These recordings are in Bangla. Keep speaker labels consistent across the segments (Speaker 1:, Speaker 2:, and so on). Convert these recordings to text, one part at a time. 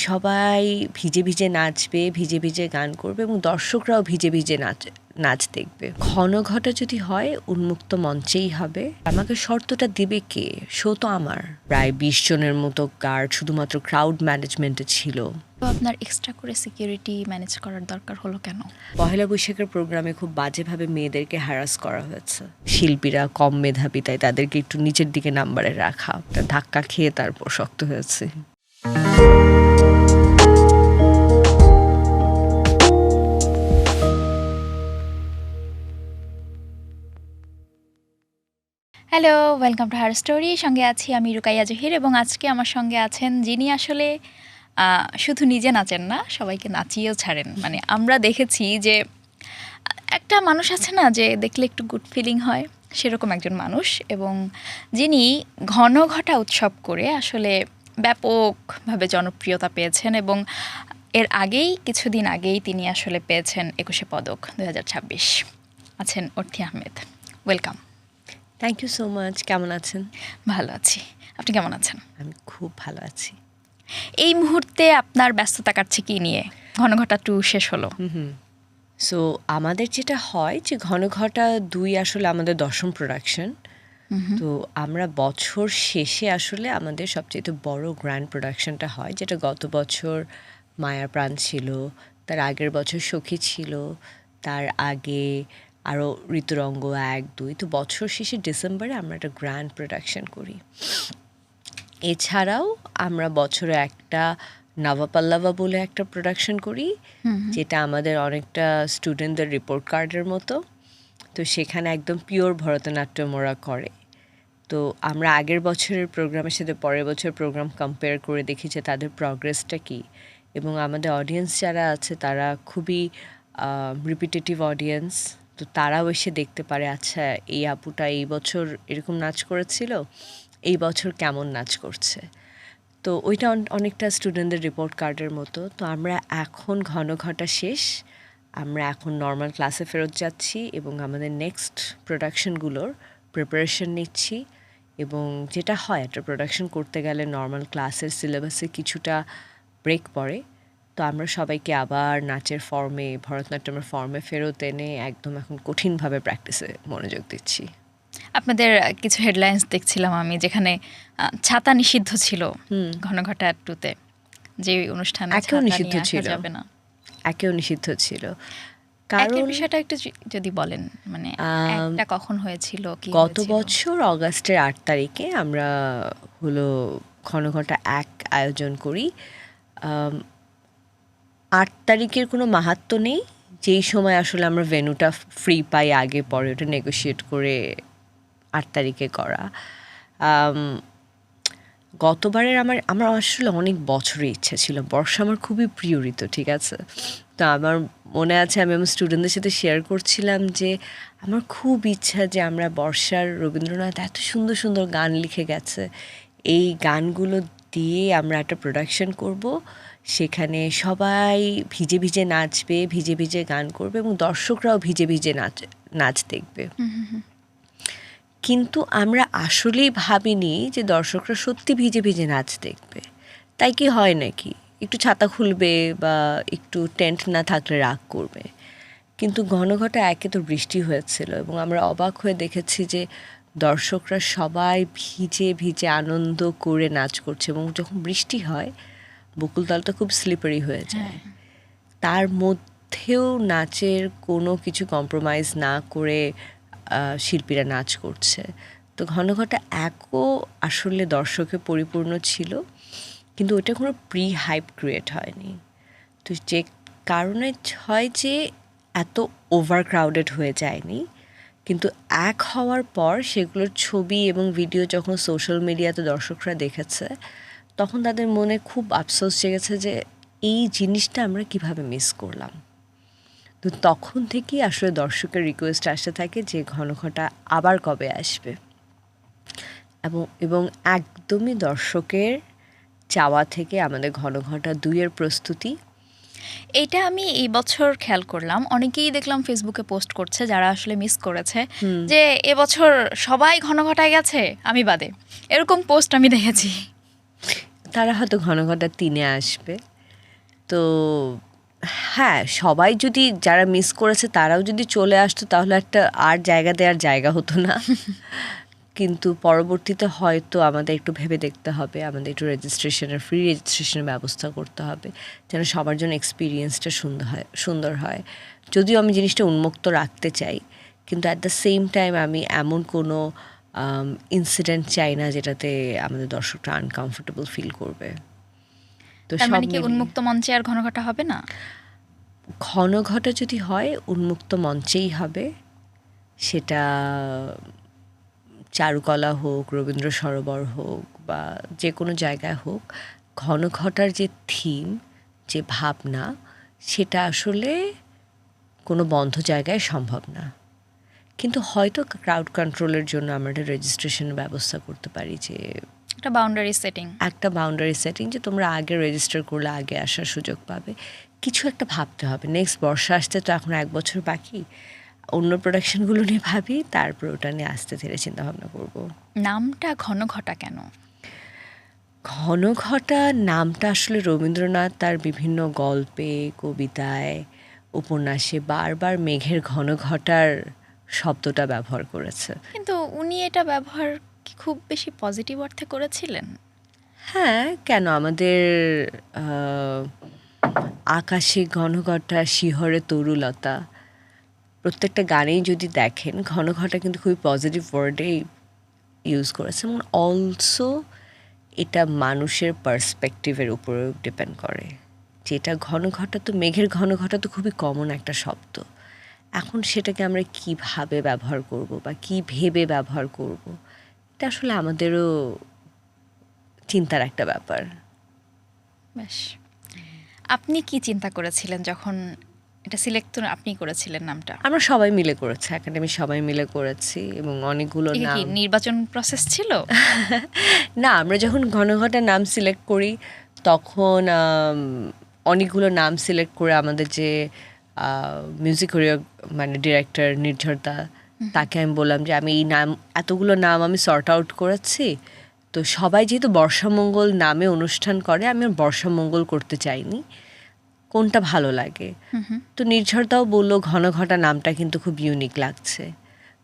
Speaker 1: সবাই ভিজে ভিজে নাচবে, ভিজে ভিজে গান করবে এবং দর্শকরাও ভিজে ভিজে নাচ দেখবে। ঘন ঘটা যদি হয় উন্মুক্ত মঞ্চেই হবে। আমাকে শর্তটা দিবে কে? শো তো আমার। প্রায় 20 জনের মতো গার্ড শুধুমাত্র ক্রাউড ম্যানেজমেন্টে ছিল।
Speaker 2: তো আপনার এক্সট্রা করে সিকিউরিটি ম্যানেজ করার দরকার হলো কেন?
Speaker 1: পহেলা বৈশাখের প্রোগ্রামে খুব বাজেভাবে মেয়েদেরকে হ্যারাস করা হয়েছে। শিল্পীরা কম মেধাবী, তাই তাদেরকে একটু নিচের দিকে নাম্বারে রাখা। ধাক্কা খেয়ে তারপর শক্ত হয়েছে।
Speaker 2: Hello, welcome to her story. সঙ্গে আছি আমি রুকাইয়া জহির এবং আজকে আমার সঙ্গে আছেন যিনি আসলে শুধু নিজে নাচেন না, সবাইকে নাচিয়েও ছাড়েন। মানে আমরা দেখেছি যে একটা মানুষ আছে না যে দেখলে একটু গুড ফিলিং হয়, সেরকম একজন মানুষ, এবং যিনি ঘন ঘটা উৎসব করে আসলে ব্যাপকভাবে জনপ্রিয়তা পেয়েছেন এবং এর আগেই কিছুদিন আগেই তিনি আসলে পেয়েছেন 21শে পদক 2026। আছেন Arthi Ahmed. Welcome.
Speaker 1: Thank you so much. কেমন আছেন?
Speaker 2: ভালো আছি, আপনি কেমন আছেন?
Speaker 1: আমি খুব ভালো আছি।
Speaker 2: এই মুহূর্তে আপনার ব্যস্ততা কাটছে কি নিয়ে? ঘন ঘটা 2 শেষ হলো।
Speaker 1: সো আমাদের যেটা হয় যে ঘন ঘটা 2 আসলে আমাদের 10ম প্রোডাকশন। তো আমরা বছর শেষে আসলে আমাদের সবচেয়ে বড় গ্র্যান্ড প্রোডাকশনটা হয়, যেটা গত বছর মায়া প্রাণ ছিল, তার আগের বছর সখী ছিল, তার আগে আরও ঋতুরঙ্গ 1-2। তো বছর শেষে ডিসেম্বরে আমরা একটা গ্র্যান্ড প্রোডাকশন করি। এছাড়াও আমরা বছরে একটা নবপল্লবা বলে একটা প্রোডাকশন করি, যেটা আমাদের অনেকটা স্টুডেন্টদের রিপোর্ট কার্ডের মতো। তো সেখানে একদম পিওর ভরতনাট্যম ওরা করে। তো আমরা আগের বছরের প্রোগ্রামের সাথে পরের বছরের প্রোগ্রাম কম্পেয়ার করে দেখি যে তাদের প্রগ্রেসটা কী, এবং আমাদের অডিয়েন্স যারা আছে তারা খুবই রিপিটেটিভ অডিয়েন্স। তো তারাও এসে দেখতে পারে, আচ্ছা এই আপুটা এই বছর এরকম নাচ করেছিল, এই বছর কেমন নাচ করছে। তো ওইটা অনেকটা স্টুডেন্টদের রিপোর্ট কার্ডের মতো। তো আমরা এখন ঘন ঘটা শেষ, আমরা এখন নর্মাল ক্লাসে ফেরত যাচ্ছি এবং আমাদের নেক্সট প্রোডাকশনগুলোর প্রিপারেশন নিচ্ছি। এবং যেটা হয় একটা প্রোডাকশন করতে গেলে নর্মাল ক্লাসের সিলেবাসে কিছুটা ব্রেক পড়ে। তো আমরা সবাইকে আবার নাচের ফর্মে, ভরতনাট্যমের ফর্মে ফেরত এনে একদম এখন কঠিনভাবে প্র্যাকটিসে মনোযোগ দিচ্ছি।
Speaker 2: আপনাদের কিছু হেডলাইন্স দেখছিলাম আমি, যেখানে ছাতা নিষিদ্ধ ছিল ঘন ঘটা 2-তে, যে অনুষ্ঠানে
Speaker 1: একেও নিষিদ্ধ ছিল,
Speaker 2: যাবে না,
Speaker 1: একেও নিষিদ্ধ ছিল।
Speaker 2: কারণ বিষয়টা একটু যদি বলেন, মানে একটা কখন হয়েছিল, কি
Speaker 1: গত বছর অগাস্টের 8 তারিখে আমরা হলো ঘন ঘটা 1 আয়োজন করি। 8 তারিখের কোনো মাহাত্ম্য নেই, যেই সময় আসলে আমরা ভেন্যুটা ফ্রি পাই আগে পরে ওটা নেগোশিয়েট করে 8 তারিখে করা। গতবারের আমার আসলে অনেক বছরের ইচ্ছা ছিল, বর্ষা আমার খুবই প্রিয় ঋতু, ঠিক আছে? তো আমার মনে আছে আমি আমার স্টুডেন্টদের সাথে শেয়ার করছিলাম যে আমার খুব ইচ্ছা যে আমরা বর্ষার, রবীন্দ্রনাথ এত সুন্দর সুন্দর গান লিখে গেছে, এই গানগুলো দিয়ে আমরা একটা প্রোডাকশন করব, সেখানে সবাই ভিজে ভিজে নাচবে, ভিজে ভিজে গান করবে এবং দর্শকরাও ভিজে ভিজে নাচ দেখবে। কিন্তু আমরা আসলেই ভাবিনি যে দর্শকরা সত্যি ভিজে ভিজে নাচ দেখবে। তাই কি হয় নাকি একটু ছাতা খুলবে বা একটু টেন্ট না থাকলে রাগ করবে। কিন্তু ঘন ঘটা 1-এ তো বৃষ্টি হয়েছিল এবং আমরা অবাক হয়ে দেখেছি যে দর্শকরা সবাই ভিজে ভিজে আনন্দ করে নাচ করছে, এবং যখন বৃষ্টি হয় বকুলতলটা খুব স্লিপারি হয়ে যায়। তার মধ্যেও নাচের কোনো কিছু কম্প্রোমাইজ না করে শিল্পীরা নাচ করছে। তো ঘন ঘটা 1ও আসলে দর্শকে পরিপূর্ণ ছিল, কিন্তু ওটা কোনো প্রি হাইপ ক্রিয়েট হয়নি। তো যে কারণে হয় যে এত ওভার ক্রাউডেড হয়ে যায়নি, কিন্তু 1 হওয়ার পর সেগুলোর ছবি এবং ভিডিও যখন সোশ্যাল মিডিয়াতে দর্শকরা দেখেছে, তখন তাদের মনে খুব আফসোস জেগেছে যে এই জিনিসটা আমরা কিভাবে মিস করলাম। তো তখন থেকেই আসলে দর্শকের রিকোয়েস্ট আসতে থাকে যে ঘন ঘটা আবার কবে আসবে, এবং একদমই দর্শকের চাওয়া থেকে আমাদের ঘন ঘটা 2-এর প্রস্তুতি।
Speaker 2: এইটা আমি এই বছর খেয়াল করলাম, অনেকেই দেখলাম ফেসবুকে পোস্ট করছে যারা আসলে মিস করেছে, যে এবছর সবাই ঘন ঘটায় গেছে আমি বাদে, এরকম পোস্ট আমি দেখেছি।
Speaker 1: তারা হয়তো ঘন ঘটা 3-এ আসবে, তো হ্যাঁ, সবাই যদি যারা মিস করেছে তারাও যদি চলে আসতো তাহলে একটা আর জায়গা দেওয়ার জায়গা হতো না। কিন্তু পরবর্তীতে হয়তো আমাদের একটু ভেবে দেখতে হবে, আমাদের একটু ফ্রি রেজিস্ট্রেশনের ব্যবস্থা করতে হবে যেন সবার জন্য এক্সপিরিয়েন্সটা সুন্দর হয়। যদিও আমি জিনিসটা উন্মুক্ত রাখতে চাই, কিন্তু অ্যাট দ্য সেম টাইম আমি এমন কোনো ইনসিডেন্ট চাই না যেটাতে আমাদের দর্শকরা আনকমফোর্টেবল ফিল করবে। তো
Speaker 2: তার
Speaker 1: সব
Speaker 2: মানে কি
Speaker 1: মিলিয়ে
Speaker 2: উন্মুক্ত মঞ্চে আর ঘনঘটা হবে না?
Speaker 1: ঘনঘটা যদি হয় উন্মুক্ত মঞ্চেই হবে, সেটা চারুকলা হোক, রবীন্দ্র সরোবর হোক বা যে কোনো জায়গায় হোক, ঘনঘটার যে থিম, যে ভাবনা, সেটা আসলে কোনো বন্ধ জায়গায় সম্ভব না। কিন্তু হয়তো ক্রাউড কন্ট্রোলের জন্য আমরা একটা রেজিস্ট্রেশনের ব্যবস্থা করতে পারি, যে
Speaker 2: একটা বাউন্ডারি সেটিং।
Speaker 1: একটা বাউন্ডারি সেটিং, যে তোমরা আগে রেজিস্টার করলে আগে আসার সুযোগ পাবে। কিছু একটা ভাবতে হবে। নেক্সট বর্ষা আসতে তো এখন 1 বছর বাকি, অন্য প্রোডাকশনগুলো নিয়ে ভাবি, তারপর ওটা নিয়ে আস্তে ধীরে চিন্তা ভাবনা করব।
Speaker 2: নামটা ঘনঘটা কেন?
Speaker 1: ঘনঘটা নামটা আসলে রবীন্দ্রনাথ তার বিভিন্ন গল্পে, কবিতায়, উপন্যাসে বারবার মেঘের ঘনঘটার শব্দটা ব্যবহার করেছে।
Speaker 2: কিন্তু উনি এটা ব্যবহার কি খুব বেশি পজিটিভ অর্থে করেছিলেন?
Speaker 1: হ্যাঁ, কেন? আমাদের আকাশে ঘনঘটা, শিহরে তরুলতা, প্রত্যেকটা গানেই যদি দেখেন ঘনঘটা কিন্তু খুবই পজিটিভ ওয়ার্ডেই ইউজ করেছে। এবং অলসো এটা মানুষের পার্সপেক্টিভের উপরেও ডিপেন্ড করে। যেটা ঘনঘটা, তো মেঘের ঘনঘটা তো খুবই কমন একটা শব্দ। এখন সেটাকে আমরা কিভাবে ব্যবহার করব বা কি ভেবে ব্যবহার করব, এটা আসলে আমাদেরও চিন্তার একটা ব্যাপার।
Speaker 2: বেশ। আপনি কি চিন্তা করেছিলেন যখন এটা সিলেক্ট তো আপনি করেছিলেন নামটা?
Speaker 1: আমরা সবাই মিলে করেছি, একাডেমি সবাই মিলে করেছি এবং অনেকগুলো
Speaker 2: এটা কি
Speaker 1: নাম।
Speaker 2: নির্বাচন প্রসেস ছিল?
Speaker 1: না, আমরা যখন ঘনঘটা নাম সিলেক্ট করি তখন অনেকগুলো নাম সিলেক্ট করে আমাদের যে মিউজিক মানে ডিরেক্টর নির্ঝরদা, তাকে আমি বললাম যে আমি এই নাম, এতগুলো নাম আমি সর্ট আউট করেছি, তো সবাই যেহেতু বর্ষামঙ্গল নামে অনুষ্ঠান করে, আমি আর বর্ষামঙ্গল করতে চাইনি, কোনটা ভালো লাগে। তো নির্ঝরদাও বললো ঘনঘটা নামটা কিন্তু খুব ইউনিক লাগছে।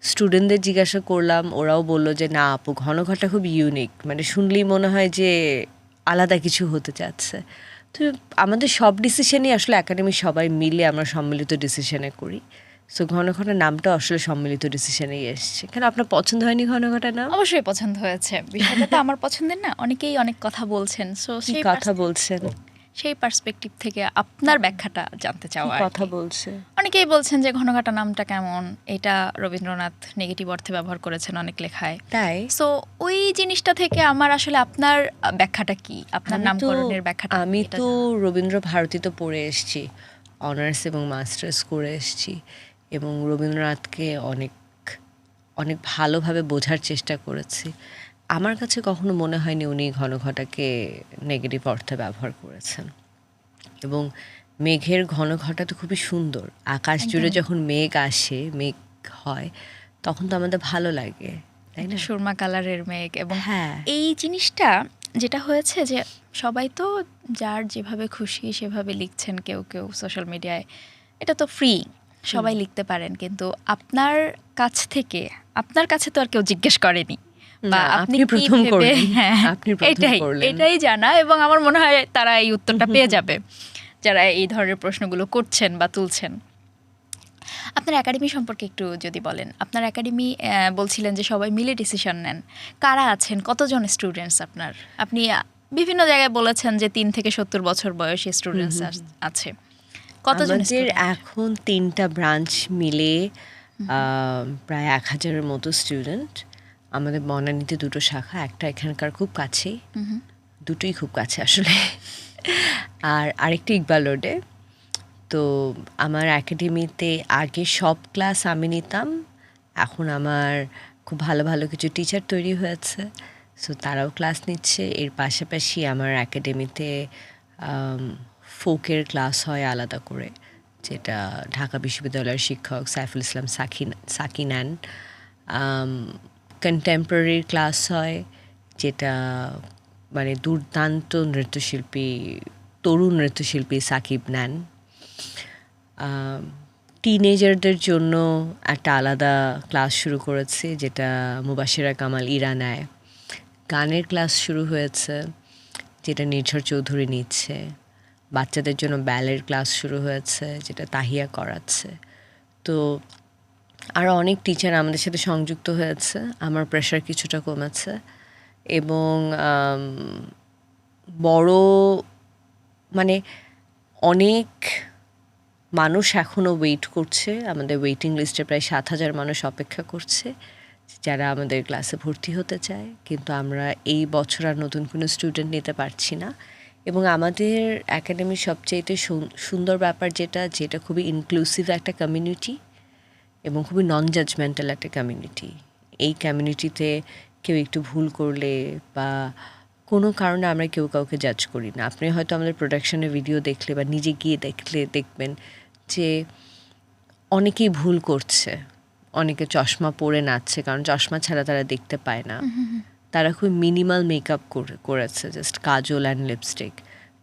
Speaker 1: স্টুডেন্টদের জিজ্ঞাসা করলাম, ওরাও বললো যে না আপু, ঘনঘটা খুব ইউনিক, মানে শুনলেই মনে হয় যে আলাদা কিছু হতে চাচ্ছে। তো আমাদের সব ডিসিশনই আসলে একাডেমি সবাই মিলে আমরা সম্মিলিত ডিসিশনে করি। সো ঘনঘটা নামটা আসলে সম্মিলিত ডিসিশনেই এসছে। কেন, আপনার পছন্দ হয়নি ঘনঘটা নাম?
Speaker 2: অবশ্যই পছন্দ হয়েছে। বিষয়টা তো আমার পছন্দের না। অনেকেই অনেক কথা বলছেন। সো
Speaker 1: কি কথা বলছেন?
Speaker 2: সেই পার্সপেক্টিভ থেকে আপনার ব্যাখ্যাটা জানতে চাওয়া।
Speaker 1: কথা বলছে
Speaker 2: অনেকেই বলছেন যে ঘনঘটা নামটা কেমন, এটা রবীন্দ্রনাথ নেগেটিভ অর্থে ব্যবহার করেছেন অনেক লেখায়।
Speaker 1: তাই
Speaker 2: সো ওই জিনিসটা থেকে আমার আসলে আপনার ব্যাখ্যাটা কি, আপনার নামকরণের ব্যাখ্যাটা?
Speaker 1: আমি তো রবীন্দ্র ভারতীতে পড়ে এসেছি, অনার্স এবং মাস্টার্স করে এসেছি, এবং রবীন্দ্রনাথকে অনেক অনেক ভালোভাবে বোঝার চেষ্টা করেছি। আমার কাছে কখনো মনে হয়নি উনি ঘনঘটাকে নেগেটিভ অর্থে ব্যবহার করেছেন। এবং মেঘের ঘনঘটা তো খুবই সুন্দর, আকাশ জুড়ে যখন মেঘ আসে, মেঘ হয়, তখন তো আমাদের ভালো লাগে, তাই না?
Speaker 2: সুরমা কালারের মেঘ। এবং
Speaker 1: হ্যাঁ,
Speaker 2: এই জিনিসটা যেটা হয়েছে যে সবাই তো যার যেভাবে খুশি সেভাবে লিখছেন, কেউ কেউ সোশ্যাল মিডিয়ায়, এটা তো ফ্রি, সবাই লিখতে পারেন। কিন্তু আপনার কাছে তো আর কেউ জিজ্ঞেস করেনি, বা আপনি কি
Speaker 1: প্রথম
Speaker 2: ভেবে,
Speaker 1: করলেন,
Speaker 2: হ্যাঁ
Speaker 1: আপনি প্রথম করলেন।
Speaker 2: এটাই জানা। এবং আমার মনে হয় তারা এই উত্তরটা পেয়ে যাবে যারা এই ধরনের প্রশ্নগুলো করছেন বা তুলছেন। আপনার একাডেমি সম্পর্কে একটু যদি বলেন। আপনার একাডেমি বলছিলেন যে সবাই মিলে ডিসিশন নেন, কারা আছেন, কতজন স্টুডেন্টস আপনার? আপনি বিভিন্ন জায়গায় বলেছেন যে 3 থেকে 70 বছর বয়সী স্টুডেন্টস আছে। কতজন
Speaker 1: আমাদের এখন 3টা ব্রাঞ্চ মিলে প্রায় 1000-এর মতো স্টুডেন্ট। আমাদের বনানীতে 2টো শাখা, একটা এখানকার খুব কাছেই, দুটোই খুব কাছে আসলে, আর আরেকটি ইকবাল রোডে। তো আমার একাডেমিতে আগে সব ক্লাস আমি নিতাম, এখন আমার খুব ভালো ভালো কিছু টিচার তৈরি হয়েছে, সো তারাও ক্লাস নিচ্ছে। এর পাশাপাশি আমার একাডেমিতে ফোকের ক্লাস হয় আলাদা করে, যেটা ঢাকা বিশ্ববিদ্যালয়ের শিক্ষক সাইফুল ইসলাম সাকি নেন। কন্টেম্পোরারি ক্লাস হয়, যেটা মানে দুর্দান্ত নৃত্যশিল্পী তরুণ নৃত্যশিল্পী সাকিব নেন। টিনেজারদের জন্য একটা আলাদা ক্লাস শুরু করেছি, যেটা মুবাশিরা কামাল ইরা নেয়। গানের ক্লাস শুরু হয়েছে, যেটা নির্ঝর চৌধুরী নিচ্ছে। বাচ্চাদের জন্য ব্যালের ক্লাস শুরু হয়েছে, যেটা তাহিয়া করাচ্ছে। তো আরও অনেক টিচার আমাদের সাথে সংযুক্ত হয়েছে, আমার প্রেশার কিছুটা কমেছে। এবং বড় মানে অনেক মানুষ এখনও ওয়েট করছে, আমাদের ওয়েটিং লিস্টে প্রায় 7,000 মানুষ অপেক্ষা করছে যারা আমাদের ক্লাসে ভর্তি হতে চায়, কিন্তু আমরা এই বছর আর নতুন কোনো স্টুডেন্ট নিতে পারছি না। এবং আমাদের একাডেমির সবচেয়ে সুন্দর ব্যাপার যেটা খুবই ইনক্লুসিভ একটা কমিউনিটি এবং খুবই নন জাজমেন্টাল একটা কমিউনিটি। এই কমিউনিটিতে কেউ একটু ভুল করলে বা কোনো কারণে আমরা কেউ কাউকে জাজ করি না। আপনি হয়তো আমাদের প্রোডাকশনের ভিডিও দেখলে বা নিজে গিয়ে দেখবেন যে অনেকেই ভুল করছে, অনেকে চশমা পরে নাচছে, কারণ চশমা ছাড়া তারা দেখতে পায় না। তারা খুব মিনিমাল মেকআপ করেছে, জাস্ট কাজল অ্যান্ড লিপস্টিক।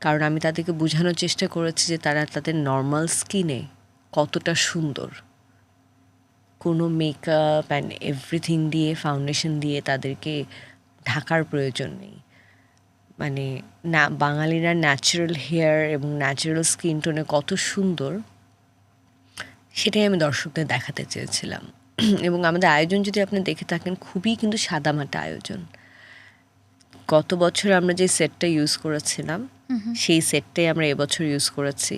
Speaker 1: কারণ আমি তাদেরকে বোঝানোর চেষ্টা করেছি যে তারা তাদের নর্মাল স্কিনে কতটা সুন্দর, কোনো মেকআপ অ্যান্ড এভরিথিং দিয়ে, ফাউন্ডেশন দিয়ে তাদেরকে ঢাকার প্রয়োজন নেই। মানে না, বাঙালিরা ন্যাচারাল হেয়ার এবং ন্যাচারাল স্কিন টোনে কত সুন্দর, সেটাই আমি দর্শকদের দেখাতে চেয়েছিলাম। এবং আমাদের আয়োজন যদি আপনি দেখে থাকেন, খুবই কিন্তু সাদামাটা আয়োজন। গত বছর আমরা যে সেটটা ইউজ করেছিলাম, সেই সেটটাই আমরা এবছর ইউজ করেছি।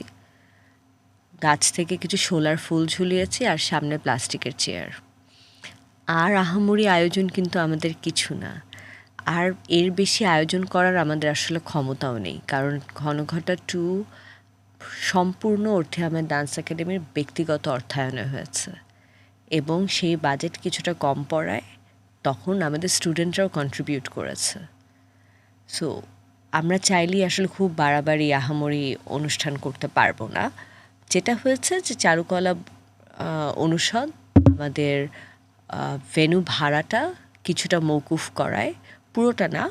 Speaker 1: গাছ থেকে কিছু শোলার ফুল ঝুলিয়েছি আর সামনে প্লাস্টিকের চেয়ার। আর আহামরি আয়োজন কিন্তু আমাদের কিছু না। আর এর বেশি আয়োজন করার আমাদের আসলে ক্ষমতাও নেই, কারণ ঘনঘটা 2 সম্পূর্ণ অর্থে আমার ডান্স একাডেমির ব্যক্তিগত অর্থায়নে হয়েছে এবং সেই বাজেট কিছুটা কম পড়ায় তখন আমাদের স্টুডেন্টরাও কন্ট্রিবিউট করেছে। সো আমরা চাইলেই আসলে খুব বাড়াবাড়ি আহামরি অনুষ্ঠান করতে পারবো না। যেটা হয়েছে যে চারুকলা অনুষদ আমাদের ভেন্যু ভাড়াটা কিছুটা মৌকুফ করায়, পুরোটা না,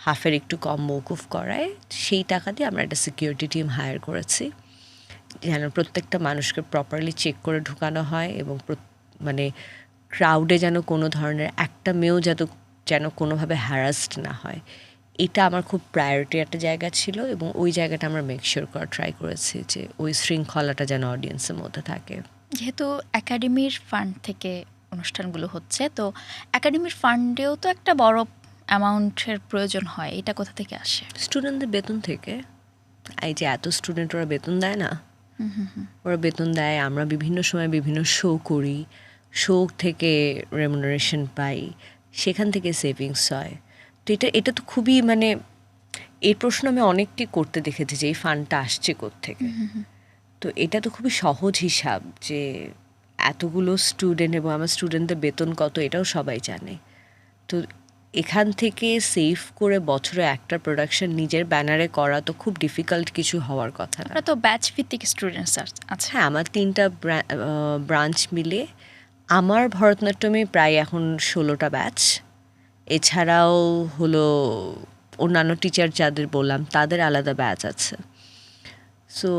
Speaker 1: হাফের একটু কম মৌকুফ করায়। সেই টাকা দিয়ে আমরা একটা সিকিউরিটি টিম হায়ার করেছি, যেন প্রত্যেকটা মানুষকে প্রপারলি চেক করে ঢুকানো হয় এবং মানে ক্রাউডে যেন কোনো ধরনের একটা মেয়েও যেন কোনোভাবে হ্যারাসড না হয়। এটা আমার খুব প্রায়োরিটি একটা জায়গা ছিল এবং ওই জায়গাটা আমরা মেকশিওর করা ট্রাই করেছি যে ওই শৃঙ্খলাটা যেন অডিয়েন্সের মধ্যে থাকে।
Speaker 2: যেহেতু একাডেমির ফান্ড থেকে অনুষ্ঠানগুলো হচ্ছে, তো একাডেমির ফান্ডেও তো একটা বড় অ্যামাউন্টের প্রয়োজন হয়, এটা কোথা থেকে আসে?
Speaker 1: স্টুডেন্টদের বেতন থেকে। এই যে এত স্টুডেন্ট, ওরা বেতন দেয় না, ওরা বেতন দেয়। আমরা বিভিন্ন সময় বিভিন্ন শো করি, শো থেকে রেমুনারেশন পাই, সেখান থেকে সেভিংস হয়। তো এটা তো খুবই মানে এই প্রশ্ন আমি অনেকটি করতে দেখেছি যে এই ফান্ডটা আসছে কোত্থেকে। তো এটা তো খুবই সহজ হিসাব যে এতগুলো স্টুডেন্ট এবং আমার স্টুডেন্টদের বেতন কত, এটাও সবাই জানে। তো এখান থেকে সেভ করে বছরে একটা প্রোডাকশন নিজের ব্যানারে করা তো খুব ডিফিকাল্ট কিছু হওয়ার কথা না।
Speaker 2: আপনারা তো ব্যাচ ভিত্তিক স্টুডেন্টস আছে।
Speaker 1: হ্যাঁ, আমার 3টা ব্রাঞ্চ মিলে আমার ভরতনাট্যমে প্রায় এখন 16টা ব্যাচ। এছাড়াও হলো অন্যান্য টিচার যাদের বললাম তাদের আলাদা ব্যাচ আছে। সো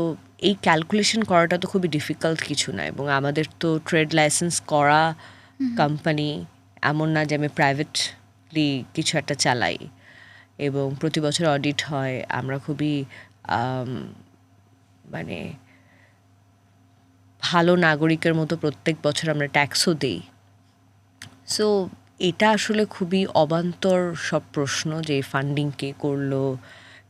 Speaker 1: এই ক্যালকুলেশন করাটা তো খুবই ডিফিকাল্ট কিছু না। এবং আমাদের তো ট্রেড লাইসেন্স করা কোম্পানি, এমন না যে আমি প্রাইভেটলি কিছু একটা চালাই। এবং প্রতি বছর অডিট হয়, আমরা খুবই মানে ভালো নাগরিকের মতো প্রত্যেক বছর আমরা ট্যাক্সও দিই। সো এটা আসলে খুবই অবান্তর সব প্রশ্ন যে ফান্ডিং কে করলো,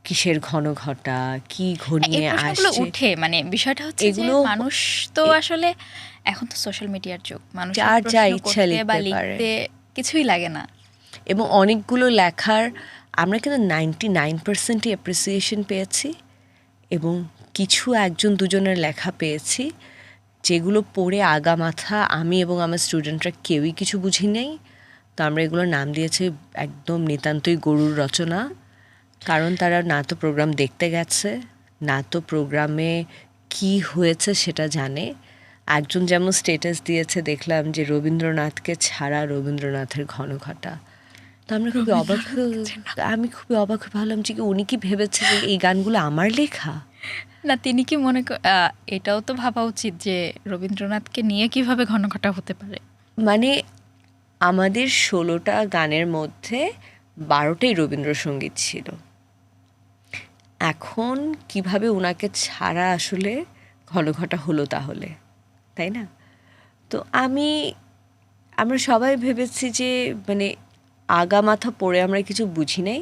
Speaker 1: কিসের ঘনঘটা, কি ঘনিয়ে আসছে,
Speaker 2: উঠে। মানে বিষয়টা হচ্ছে যে মানুষ তো আসলে এখন তো সোশ্যাল মিডিয়ার যুগ, মানুষ
Speaker 1: যা ইচ্ছা লিখতে
Speaker 2: কিছুই লাগে না।
Speaker 1: এবং অনেকগুলো লেখার আমরা কিন্তু 99%ই অ্যাপ্রিসিয়েশন পেয়েছি এবং কিছু একজন দুজনের লেখা পেয়েছি যেগুলো পড়ে আগা মাথা আমি এবং আমার স্টুডেন্টরা কেউই কিছু বুঝি নেই। তো আমরা এগুলোর নাম দিয়েছি একদম নিতান্তই গরুর রচনা। কারণ তারা না তো প্রোগ্রাম দেখতে গেছে, না তো প্রোগ্রামে কি হয়েছে সেটা জানে। একজন যেমন স্টেটাস দিয়েছে, দেখলাম যে রবীন্দ্রনাথকে ছাড়া রবীন্দ্রনাথের ঘনঘটা। তো আমরা খুবই অবাক, আমি খুবই অবাক হয়ে ভাবলাম যে উনি কি ভেবেছে যে এই গানগুলো আমার লেখা।
Speaker 2: না তিনি কি এটাও তো ভাবা উচিত যে রবীন্দ্রনাথকে নিয়ে কিভাবে ঘনঘটা হতে পারে?
Speaker 1: মানে আমাদের 16টা গানের মধ্যে 12টাই রবীন্দ্রসঙ্গীত ছিল। এখন কিভাবে ওনাকে ছাড়া আসলে ঘনঘটা হলো তাহলে, তাই না? তো আমরা সবাই ভেবেছি যে মানে আগা মাথা পড়ে আমরা কিছু বুঝি নাই।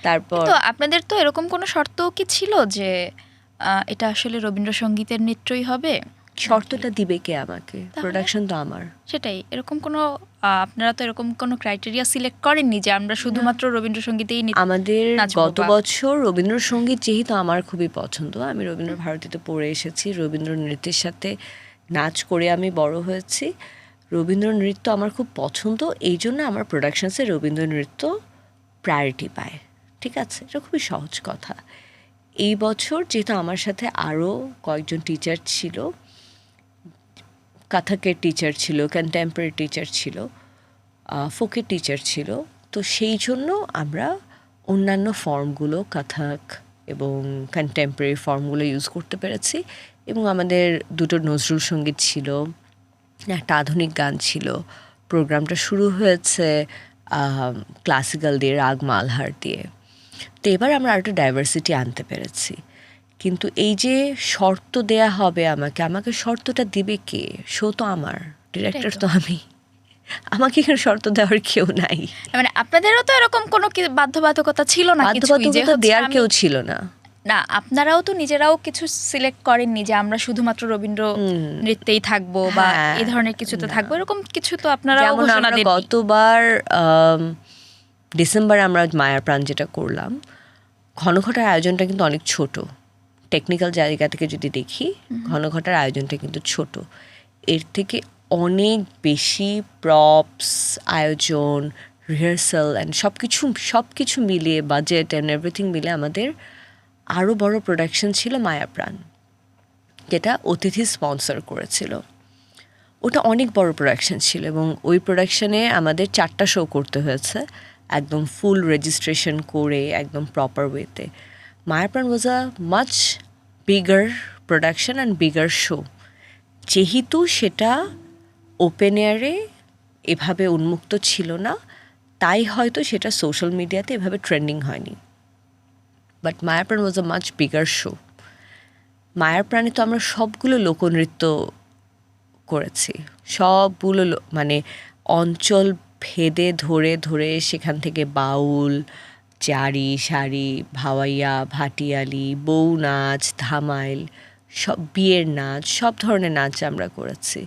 Speaker 1: তারপর
Speaker 2: তো আপনাদের তো এরকম কোনো শর্তও কি ছিল যে এটা আসলে রবীন্দ্রসঙ্গীতের নৃত্যই হবে?
Speaker 1: শর্তটা দিবে কে আমাকে? প্রোডাকশন তো আমার।
Speaker 2: সেটাই, এরকম কোনো আপনারা তো এরকম কোনো ক্রাইটেরিয়া সিলেক্ট করেননি যে আমরা শুধুমাত্র রবীন্দ্রসঙ্গীতেই
Speaker 1: আমাদের
Speaker 2: নাচবো
Speaker 1: গত
Speaker 2: বা-
Speaker 1: বছর রবীন্দ্রসঙ্গীত যেহেতু আমার খুবই পছন্দ, আমি রবীন্দ্র ভারতীতে পড়ে এসেছি, রবীন্দ্র নৃত্যের সাথে নাচ করে আমি বড় হয়েছি, রবীন্দ্র নৃত্য আমার খুব পছন্দ, এই জন্য আমার প্রোডাকশনসে রবীন্দ্র নৃত্য প্রায়োরিটি পায়। ঠিক আছে, এটা খুবই সহজ কথা। এই বছর যেহেতু আমার সাথে আরও কয়েকজন টিচার ছিল, কাথাকের টিচার ছিল, কন্টেম্পোরারি টিচার ছিল, ফোকের টিচার ছিল, তো সেই জন্য আমরা অন্যান্য ফর্মগুলো কাথাক এবং কন্টেম্পোরারি ফর্মগুলো ইউজ করতে পেরেছি। এবং আমাদের দুটো নজরুল সঙ্গীত ছিল, একটা আধুনিক গান ছিল। প্রোগ্রামটা শুরু হয়েছে ক্লাসিক্যাল দিয়ে, রাগ মালহার দিয়ে। তো এবার আমরা আরেকটু ডাইভার্সিটি আনতে পেরেছি। কিন্তু এই যে শর্ত দেয়া হবে আমাকে শর্তটা দিবে কে? শো তো আমার, ডিরেক্টর তো আমি, আমাকে এখানে শর্ত দেওয়ার কেউ নাই।
Speaker 2: মানে আপনাদেরও তো এরকম কোনো বাধ্যবাধকতা ছিল না, কিছুই যে
Speaker 1: বাধ্যবাধকতা
Speaker 2: হচ্ছে
Speaker 1: দেওয়ার কেউ ছিল না।
Speaker 2: না, আপনারাও তো নিজেরাও কিছু সিলেক্ট করেননি যে আমরা শুধুমাত্র রবীন্দ্র নৃত্যেই থাকবো বা
Speaker 1: হ্যাঁ,
Speaker 2: এই ধরনের কিছুতে থাকবো, এরকম কিছু তো আপনারাও
Speaker 1: যেমন
Speaker 2: ঘোষণা
Speaker 1: আমরা
Speaker 2: দেননি।
Speaker 1: গতবার ডিসেম্বরে আমরা মায়ার প্রাণ যেটা করলাম, ঘনঘটার আয়োজনটা কিন্তু অনেক ছোট। টেকনিক্যাল জায়গা থেকে যদি দেখি, ঘনঘটার আয়োজনটা কিন্তু ছোট। এর থেকে অনেক বেশি প্রপস, আয়োজন, রিহার্সাল অ্যান্ড সব কিছু মিলিয়ে, বাজেট অ্যান্ড এভরিথিং মিলে আমাদের আরও বড় প্রোডাকশন ছিল মায়া প্রাণ, যেটা অতিথি স্পন্সর করেছিল। ওটা অনেক বড় প্রোডাকশন ছিল এবং ওই প্রোডাকশনে আমাদের 4টা শো করতে হয়েছে, একদম ফুল রেজিস্ট্রেশন করে, একদম প্রপার ওয়েতে। Mayapran was a much bigger production and bigger show. যেহেতু সেটা ওপেন এয়ারে এভাবে উন্মুক্ত ছিল না, তাই হয়তো সেটা সোশ্যাল মিডিয়াতে এভাবে ট্রেন্ডিং হয়নি। But Mayapran was a much bigger show. মায়ার প্রাণে তো আমরা সবগুলো লোকনৃত্য করেছি, সবগুলো মানে অঞ্চল ভেদে ধরে ধরে, সেখান থেকে বাউল, জারি, শাড়ি, ভাওয়াইয়া, ভাটিয়ালি, বউ নাচ, ধামাইল, সব বিয়ের নাচ, সব ধরনের নাচ আমরা করেছি।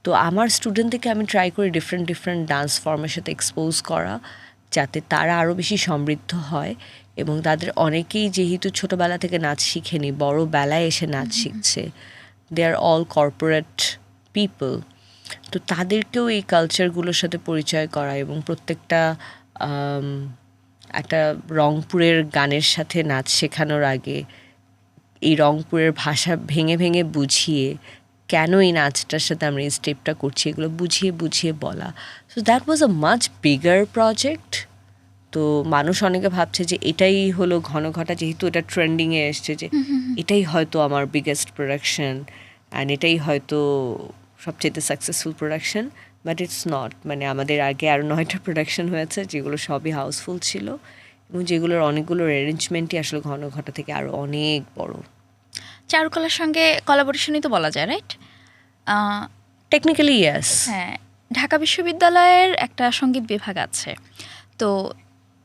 Speaker 1: তো আমার স্টুডেন্টদেরকে আমি ট্রাই করি ডিফারেন্ট ডিফারেন্ট ডান্স ফর্মের সাথে এক্সপোজ করা, যাতে তারা আরও বেশি সমৃদ্ধ হয়। এবং তাদের অনেকেই যেহেতু ছোটোবেলা থেকে নাচ শিখেনি, বড় বেলায় এসে নাচ শিখছে, দে আর অল কর্পোরেট পিপল, তো তাদেরকেও এই কালচারগুলোর সাথে পরিচয় করা এবং প্রত্যেকটা একটা রংপুরের গানের সাথে নাচ শেখানোর আগে এই রংপুরের ভাষা ভেঙে ভেঙে বুঝিয়ে কেন এই নাচটার সাথে আমরা এই স্টেপটা করছি, এগুলো বুঝিয়ে বুঝিয়ে বলা। So that was a much bigger project. তো মানুষ অনেকে ভাবছে যে এটাই হলো ঘনঘটা, যেহেতু এটা ট্রেন্ডিংয়ে এসছে, যে এটাই হয়তো আমার বিগেস্ট প্রোডাকশন অ্যান্ড এটাই হয়তো সবচেয়ে successful production, but it's not. মানে আমাদের আগে আরও 9টা প্রোডাকশন হয়েছে, যেগুলো সবই হাউসফুল ছিল এবং যেগুলোর অনেকগুলোর অ্যারেঞ্জমেন্টই আসলে ঘনঘটা থেকে আরও অনেক বড়।
Speaker 2: চারুকলার সঙ্গে কোলাবোরেশনই তো বলা যায়, রাইট?
Speaker 1: Technically yes.
Speaker 2: হ্যাঁ, ঢাকা বিশ্ববিদ্যালয়ের একটা সঙ্গীত বিভাগ আছে, তো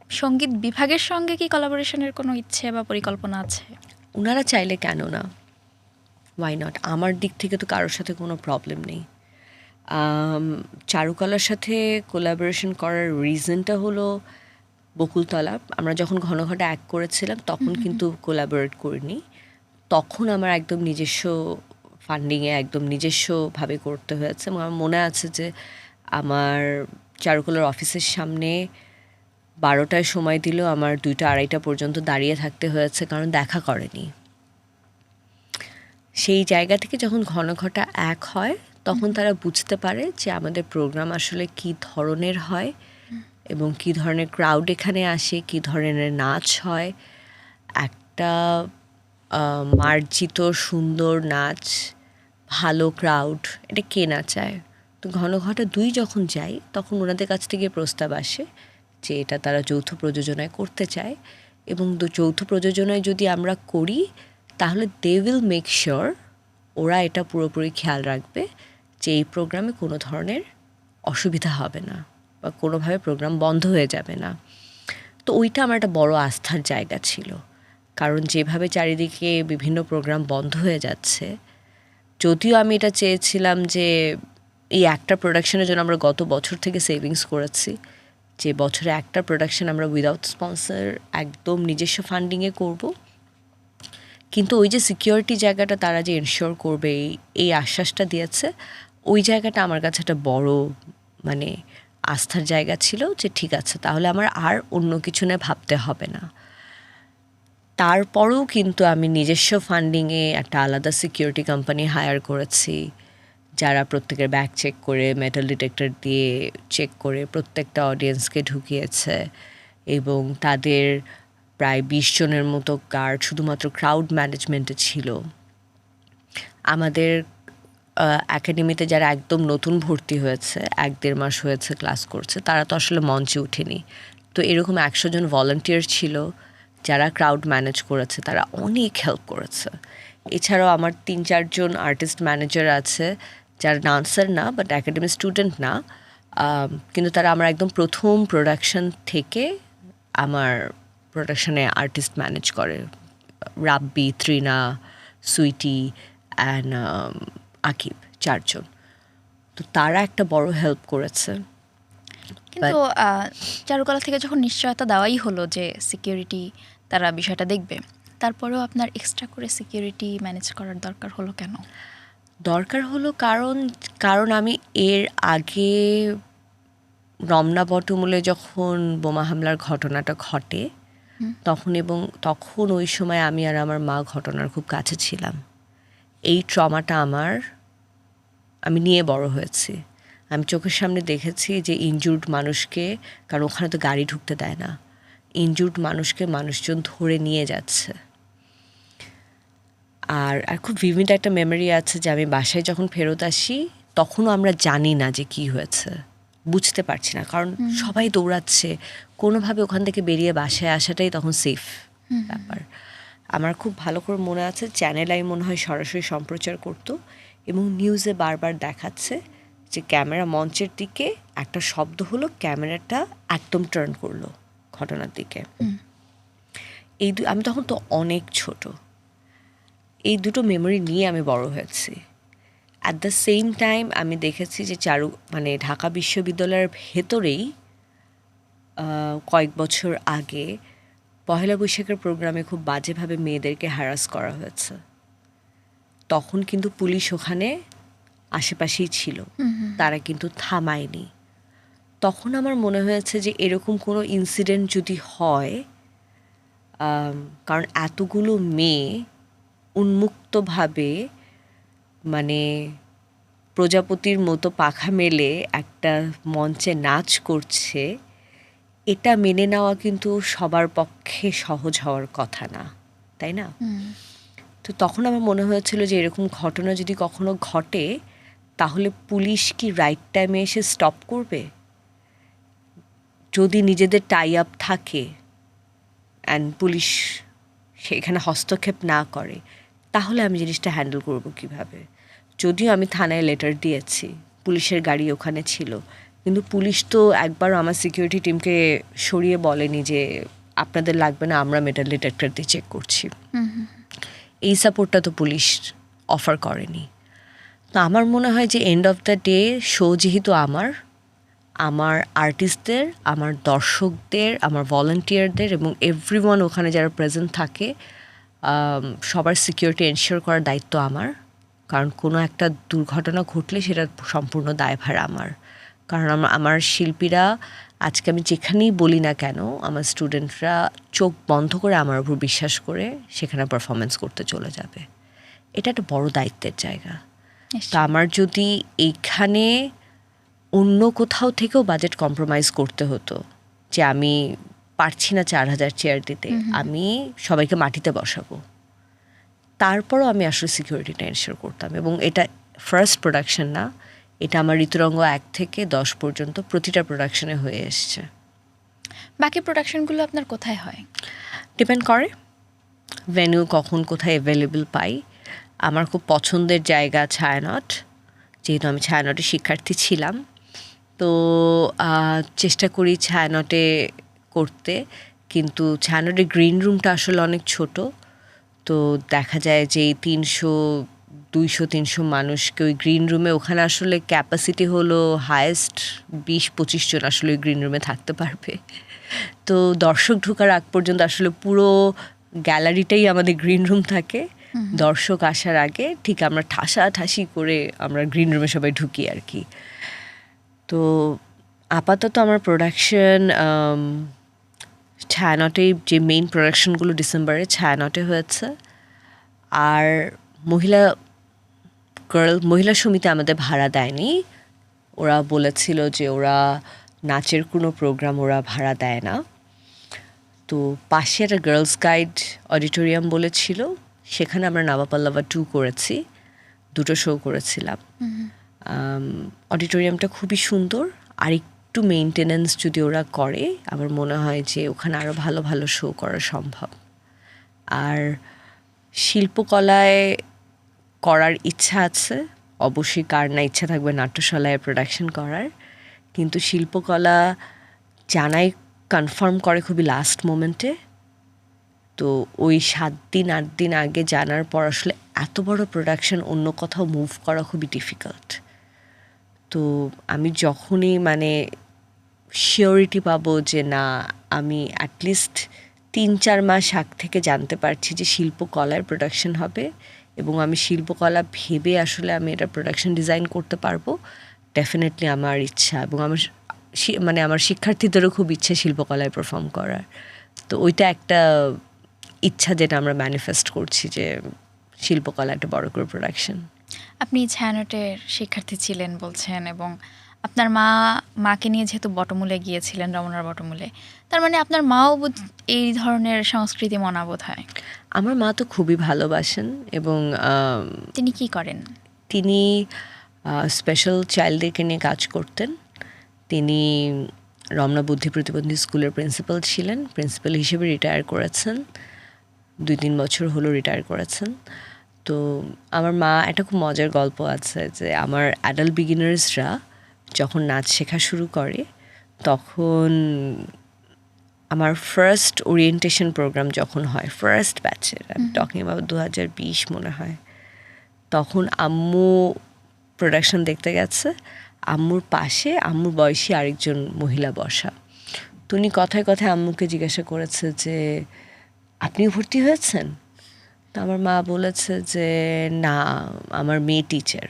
Speaker 2: সঙ্গীত বিভাগের সঙ্গে কি কোলাবোরেশনের কোনো ইচ্ছে বা পরিকল্পনা আছে?
Speaker 1: ওনারা চাইলে কেন না, ওয়াই নট। আমার দিক থেকে তো কারোর সাথে কোনো প্রবলেম নেই। চারুকলার সাথে কোলাবোরেশন করার রিজনটা হলো বকুলতলা। আমরা যখন ঘনঘটা অ্যাক্ট করেছিলাম তখন কিন্তু কোলাবোরেট করিনি, তখন আমার একদম নিজস্ব ফান্ডিংয়ে একদম নিজস্বভাবে করতে হয়েছে। এবং আমার মনে আছে যে আমার চারুকলার অফিসের সামনে 12টায় সময় দিল, আমার 2টা 2:30 পর্যন্ত দাঁড়িয়ে থাকতে হয়েছে, কারণ দেখা করেনি। সেই জায়গা থেকে যখন ঘনঘটা এক হয় তখন তারা বুঝতে পারে যে আমাদের প্রোগ্রাম আসলে কী ধরনের হয় এবং কী ধরনের ক্রাউড এখানে আসে, কী ধরনের নাচ হয়। একটা মার্জিত সুন্দর নাচ, ভালো ক্রাউড, এটা কে না চায়? তো ঘন ঘটা ২ যখন যাই তখন ওনাদের কাছ থেকে প্রস্তাব আসে যে এটা তারা যৌথ প্রযোজনায় করতে চায়, এবং যৌথ প্রযোজনায় যদি আমরা করি তাহলে দে উইল মেক শিওর, ওরা এটা পুরোপুরি খেয়াল রাখবে যে এই প্রোগ্রামে কোনো ধরনের অসুবিধা হবে না বা কোনোভাবে প্রোগ্রাম বন্ধ হয়ে যাবে না। তো ওইটা আমার একটা বড় আস্থার জায়গা ছিল, কারণ যেভাবে চারিদিকে বিভিন্ন প্রোগ্রাম বন্ধ হয়ে যাচ্ছে, যদিও আমি এটা চেয়েছিলাম যে এই একটা প্রোডাকশনের জন্য আমরা গত বছর থেকে সেভিংস করেছি, যে বছরে একটা প্রোডাকশন আমরা উইদাউট স্পন্সর একদম নিজস্ব ফান্ডিংয়ে করব, কিন্তু ওই যে সিকিউরিটি জায়গাটা তারা যে এনশিওর করবে এই আশ্বাসটা দিয়েছে, ওই জায়গাটা আমার কাছে একটা বড় মানে আস্থার জায়গা ছিল যে ঠিক আছে, তাহলে আমার আর অন্য কিছু নিয়ে ভাবতে হবে না। তারপরেও কিন্তু আমি নিজস্ব ফান্ডিংয়ে একটা আলাদা সিকিউরিটি কোম্পানি হায়ার করেছি, যারা প্রত্যেকের ব্যাগ চেক করে মেটাল ডিটেক্টর দিয়ে চেক করে প্রত্যেকটা অডিয়েন্সকে ঢুকিয়েছে, এবং তাদের প্রায় ২০ জনের মতো গার্ড শুধুমাত্র ক্রাউড ম্যানেজমেন্টে ছিল। আমাদের একাডেমিতে যারা একদম নতুন ভর্তি হয়েছে, ১-১.৫ মাস হয়েছে ক্লাস করছে, তারা তো আসলে মঞ্চে উঠেনি। তো এরকম ১০০ জন ভলান্টিয়ার ছিল যারা ক্রাউড ম্যানেজ করেছে, তারা অনেক হেল্প করেছে। এছাড়াও আমার ৩-৪ জন আর্টিস্ট ম্যানেজার আছে যারা ডান্সার না, বাট একাডেমি স্টুডেন্ট না, কিন্তু তারা আমার একদম প্রথম প্রোডাকশন থেকে আমার প্রোডাকশনে আর্টিস্ট ম্যানেজ করে। রাব্বি, ত্রিনা, সুইটি অ্যান্ড আকিব, ৪ জন। তো তারা একটা বড় হেল্প করেছে।
Speaker 2: কিন্তু চারুকলা থেকে যখন নিশ্চয়তা দেওয়াই হলো যে সিকিউরিটি তারা বিষয়টা দেখবে, তারপরেও আপনার এক্সট্রা করে সিকিউরিটি ম্যানেজ করার দরকার হলো কেন?
Speaker 1: দরকার হলো কারণ আমি এর আগে রমনা বটমূলে যখন বোমা হামলার ঘটনাটা ঘটে তখন ওই সময় আমি আর আমার মা ঘটনার খুব কাছে ছিলাম। এই ট্রমাটা আমি নিয়ে বড় হয়েছি। আমি চোখের সামনে দেখেছি যে ইনজুর্ড মানুষকে, কারণ ওখানে তো গাড়ি ঢুকতে দেয় না, ইনজুর্ড মানুষকে মানুষজন ধরে নিয়ে যাচ্ছে। আর খুব ভিভিড একটা মেমোরি আছে যে আমি বাসায় যখন ফেরত আসি তখনও আমরা জানি না যে কি হয়েছে, বুঝতে পারছি না, কারণ সবাই দৌড়াচ্ছে, কোনোভাবে ওখান থেকে বেরিয়ে বাসায় আসাটাই তখন সেফ ব্যাপার। আমার খুব ভালো করে মনে আছে, চ্যানেল আই মনে হয় সরাসরি সম্প্রচার করতো, এবং নিউজে বারবার দেখাচ্ছে যে ক্যামেরা মঞ্চের দিকে একটা শব্দ হলো, ক্যামেরাটা একদম টার্ন করলো ঘটনার দিকে। আমি তখন তো অনেক ছোট, এই দুটো মেমোরি নিয়ে আমি বড় হয়েছি। অ্যাট দ্য সেম টাইম আমি দেখেছি যে ঢাকা বিশ্ববিদ্যালয়ের ভেতরেই কয়েক বছর আগে পহেলা বৈশাখের প্রোগ্রামে খুব বাজেভাবে মেয়েদেরকে হ্যারাস করা হয়েছে। তখন কিন্তু পুলিশ ওখানে আশেপাশেই ছিল, তারা কিন্তু থামায়নি। তখন আমার মনে হয়েছে যে এরকম কোনো ইনসিডেন্ট যদি হয়, কারণ এতগুলো মেয়ে উন্মুক্তভাবে প্রজাপতির মতো পাখা মেলে একটা মঞ্চে নাচ করছে, এটা মেনে নেওয়া কিন্তু সবার পক্ষে সহজ হওয়ার কথা না, তাই না? তো তখন আমার মনে হয়েছিল যে এরকম ঘটনা যদি কখনো ঘটে তাহলে পুলিশ কি রাইট টাইমে এসে স্টপ করবে? যদি নিজেদের টাই আপ থাকে অ্যান্ড পুলিশ সেখানে হস্তক্ষেপ না করে, তাহলে আমি জিনিসটা হ্যান্ডেল করব কিভাবে? যদিও আমি থানায় লেটার দিয়েছি, পুলিশের গাড়ি ওখানে ছিল, কিন্তু পুলিশ তো একবারও আমার সিকিউরিটি টিমকে সরিয়ে বলেনি যে আপনাদের লাগবে না, আমরা মেটাল ডিটেক্টর দিয়ে চেক করছি। এই সাপোর্টটা তো পুলিশ অফার করেনি। তো আমার মনে হয় যে end of the day show যেহেতু আমার আর্টিস্টদের, আমার দর্শকদের, আমার ভলান্টিয়ারদের এবং এভরিওয়ান ওখানে যারা প্রেজেন্ট থাকে, সবার সিকিউরিটি এনশিওর করার দায়িত্ব আমার। কারণ কোনো একটা দুর্ঘটনা ঘটলে সেটা সম্পূর্ণ দায়ভার আমার। কারণ আমার শিল্পীরা, আজকে আমি যেখানেই বলি না কেন, আমার স্টুডেন্টরা চোখ বন্ধ করে আমার উপর বিশ্বাস করে সেখানে পারফরমেন্স করতে চলে যাবে। এটা একটা বড় দায়িত্বের জায়গা। তা আমার যদি এইখানে অন্য কোথাও থেকেও বাজেট কম্প্রোমাইজ করতে হতো, যে আমি পারছি না ৪,০০০ চেয়ার দিতে, আমি সবাইকে মাটিতে বসাবো, তারপরও আমি আসলে সিকিউরিটিটা এনশিওর করতাম। এবং এটা ফার্স্ট প্রোডাকশন না, এটা আমার ঋতুরঙ্গ 1 থেকে 10 পর্যন্ত প্রতিটা প্রোডাকশনে হয়ে এসছে।
Speaker 2: বাকি প্রোডাকশনগুলো আপনার কোথায় হয়?
Speaker 1: ডিপেন্ড করে ভেন্যু কখন কোথায় অ্যাভেলেবল পাই। আমার খুব পছন্দের জায়গা ছায়ানট, যেহেতু আমি ছায়ানটে শিক্ষার্থী ছিলাম, তো চেষ্টা করি ছায়ানটে করতে। কিন্তু ছায়ানটের গ্রিন রুমটা আসলে অনেক ছোট, তো দেখা যায় যে এই 200-300 মানুষকে ওই গ্রিন রুমে, ওখানে আসলে ক্যাপাসিটি হলো হায়েস্ট 20-25 জন আসলে ওই গ্রিন রুমে থাকতে পারবে। তো দর্শক ঢোকার আগ পর্যন্ত আসলে পুরো গ্যালারিটাই আমাদের গ্রিন রুম থাকে। দর্শক আসার আগে ঠিক আমরা ঠাসাঠাসি করে আমরা গ্রিন রুমে সবাই ঢুকি আর কি। তো আপাতত আমার প্রোডাকশন ছায়ানটেই, যে মেইন প্রোডাকশনগুলো ডিসেম্বরে ছায়ানটে হয়েছে। আর মহিলা সমিতি আমাদের ভাড়া দেয়নি। ওরা বলেছিল যে ওরা নাচের কোনো প্রোগ্রাম ওরা ভাড়া দেয় না। তো পাশে একটা গার্লস গাইড অডিটোরিয়াম বলেছিল, সেখানে আমরা নাবাপাল্লাবা 2 করেছি, 2টো শো করেছিলাম। অডিটোরিয়ামটা খুবই সুন্দর, আর একটু মেইনটেনেন্স যদি ওরা করে আমার মনে হয় যে ওখানে আরও ভালো ভালো শো করা সম্ভব। আর শিল্পকলায় করার ইচ্ছা আছে, অবশ্যই কার না ইচ্ছা থাকবে নাট্যশালায় প্রোডাকশন করার, কিন্তু শিল্পকলা জানাই কনফার্ম করে খুবই লাস্ট মোমেন্টে। তো ওই 7-8 দিন আগে জানার পর আসলে এত বড় প্রোডাকশন অন্য কোথাও মুভ করা খুবই ডিফিকাল্ট। তো আমি যখনই শিওরিটি পাবো যে না, আমি অ্যাটলিস্ট 3-4 মাস আগ থেকে জানতে পারছি যে শিল্পকলার প্রোডাকশন হবে, এবং আমি শিল্পকলা ভেবে আসলে আমি এটা প্রোডাকশন ডিজাইন করতে পারবো, ডেফিনেটলি আমার ইচ্ছা। এবং আমার শিক্ষার্থীদেরও খুব ইচ্ছা শিল্পকলায় পারফর্ম করার। তো ওইটা একটা ইচ্ছা যেটা আমরা ম্যানিফেস্ট করছি, যে শিল্পকলা একটা বড় করে প্রোডাকশন।
Speaker 2: আপনি ছায়ানটের শিক্ষার্থী ছিলেন বলছেন, এবং আপনার মাকে নিয়ে যেহেতু বটমূলে গিয়েছিলেন, রমনার বটমূলে, তার মানে আপনার মাও এই ধরনের সংস্কৃতি মনাবোধ হয়?
Speaker 1: আমার মা তো খুবই ভালোবাসেন, এবং
Speaker 2: তিনি কি করেন?
Speaker 1: তিনি স্পেশাল চাইল্ডদেরকে নিয়ে কাজ করতেন। তিনি রমনা বুদ্ধি প্রতিবন্ধী স্কুলের প্রিন্সিপাল ছিলেন, প্রিন্সিপাল হিসেবে রিটায়ার করেছেন, 2-3 বছর হলো রিটায়ার করেছেন। তো আমার মা, একটা খুব মজার গল্প আছে যে আমার অ্যাডাল্ট বিগিনার্সরা যখন নাচ শেখা শুরু করে, তখন আমার ফার্স্ট ওরিয়েন্টেশন প্রোগ্রাম যখন হয়, ফার্স্ট ব্যাচের, আমি টকিং অ্যাবাউট 2020 মনে হয়, তখন আম্মু প্রোডাকশন দেখতে গেছে। আম্মুর পাশে আম্মুর বয়সী আরেকজন মহিলা বসা। তো উনি কথায় কথায় আম্মুকে জিজ্ঞাসা করেছে যে আপনিও ভর্তি হয়েছেন? তো আমার মা বলেছে যে না, আমার মেয়ে টিচার।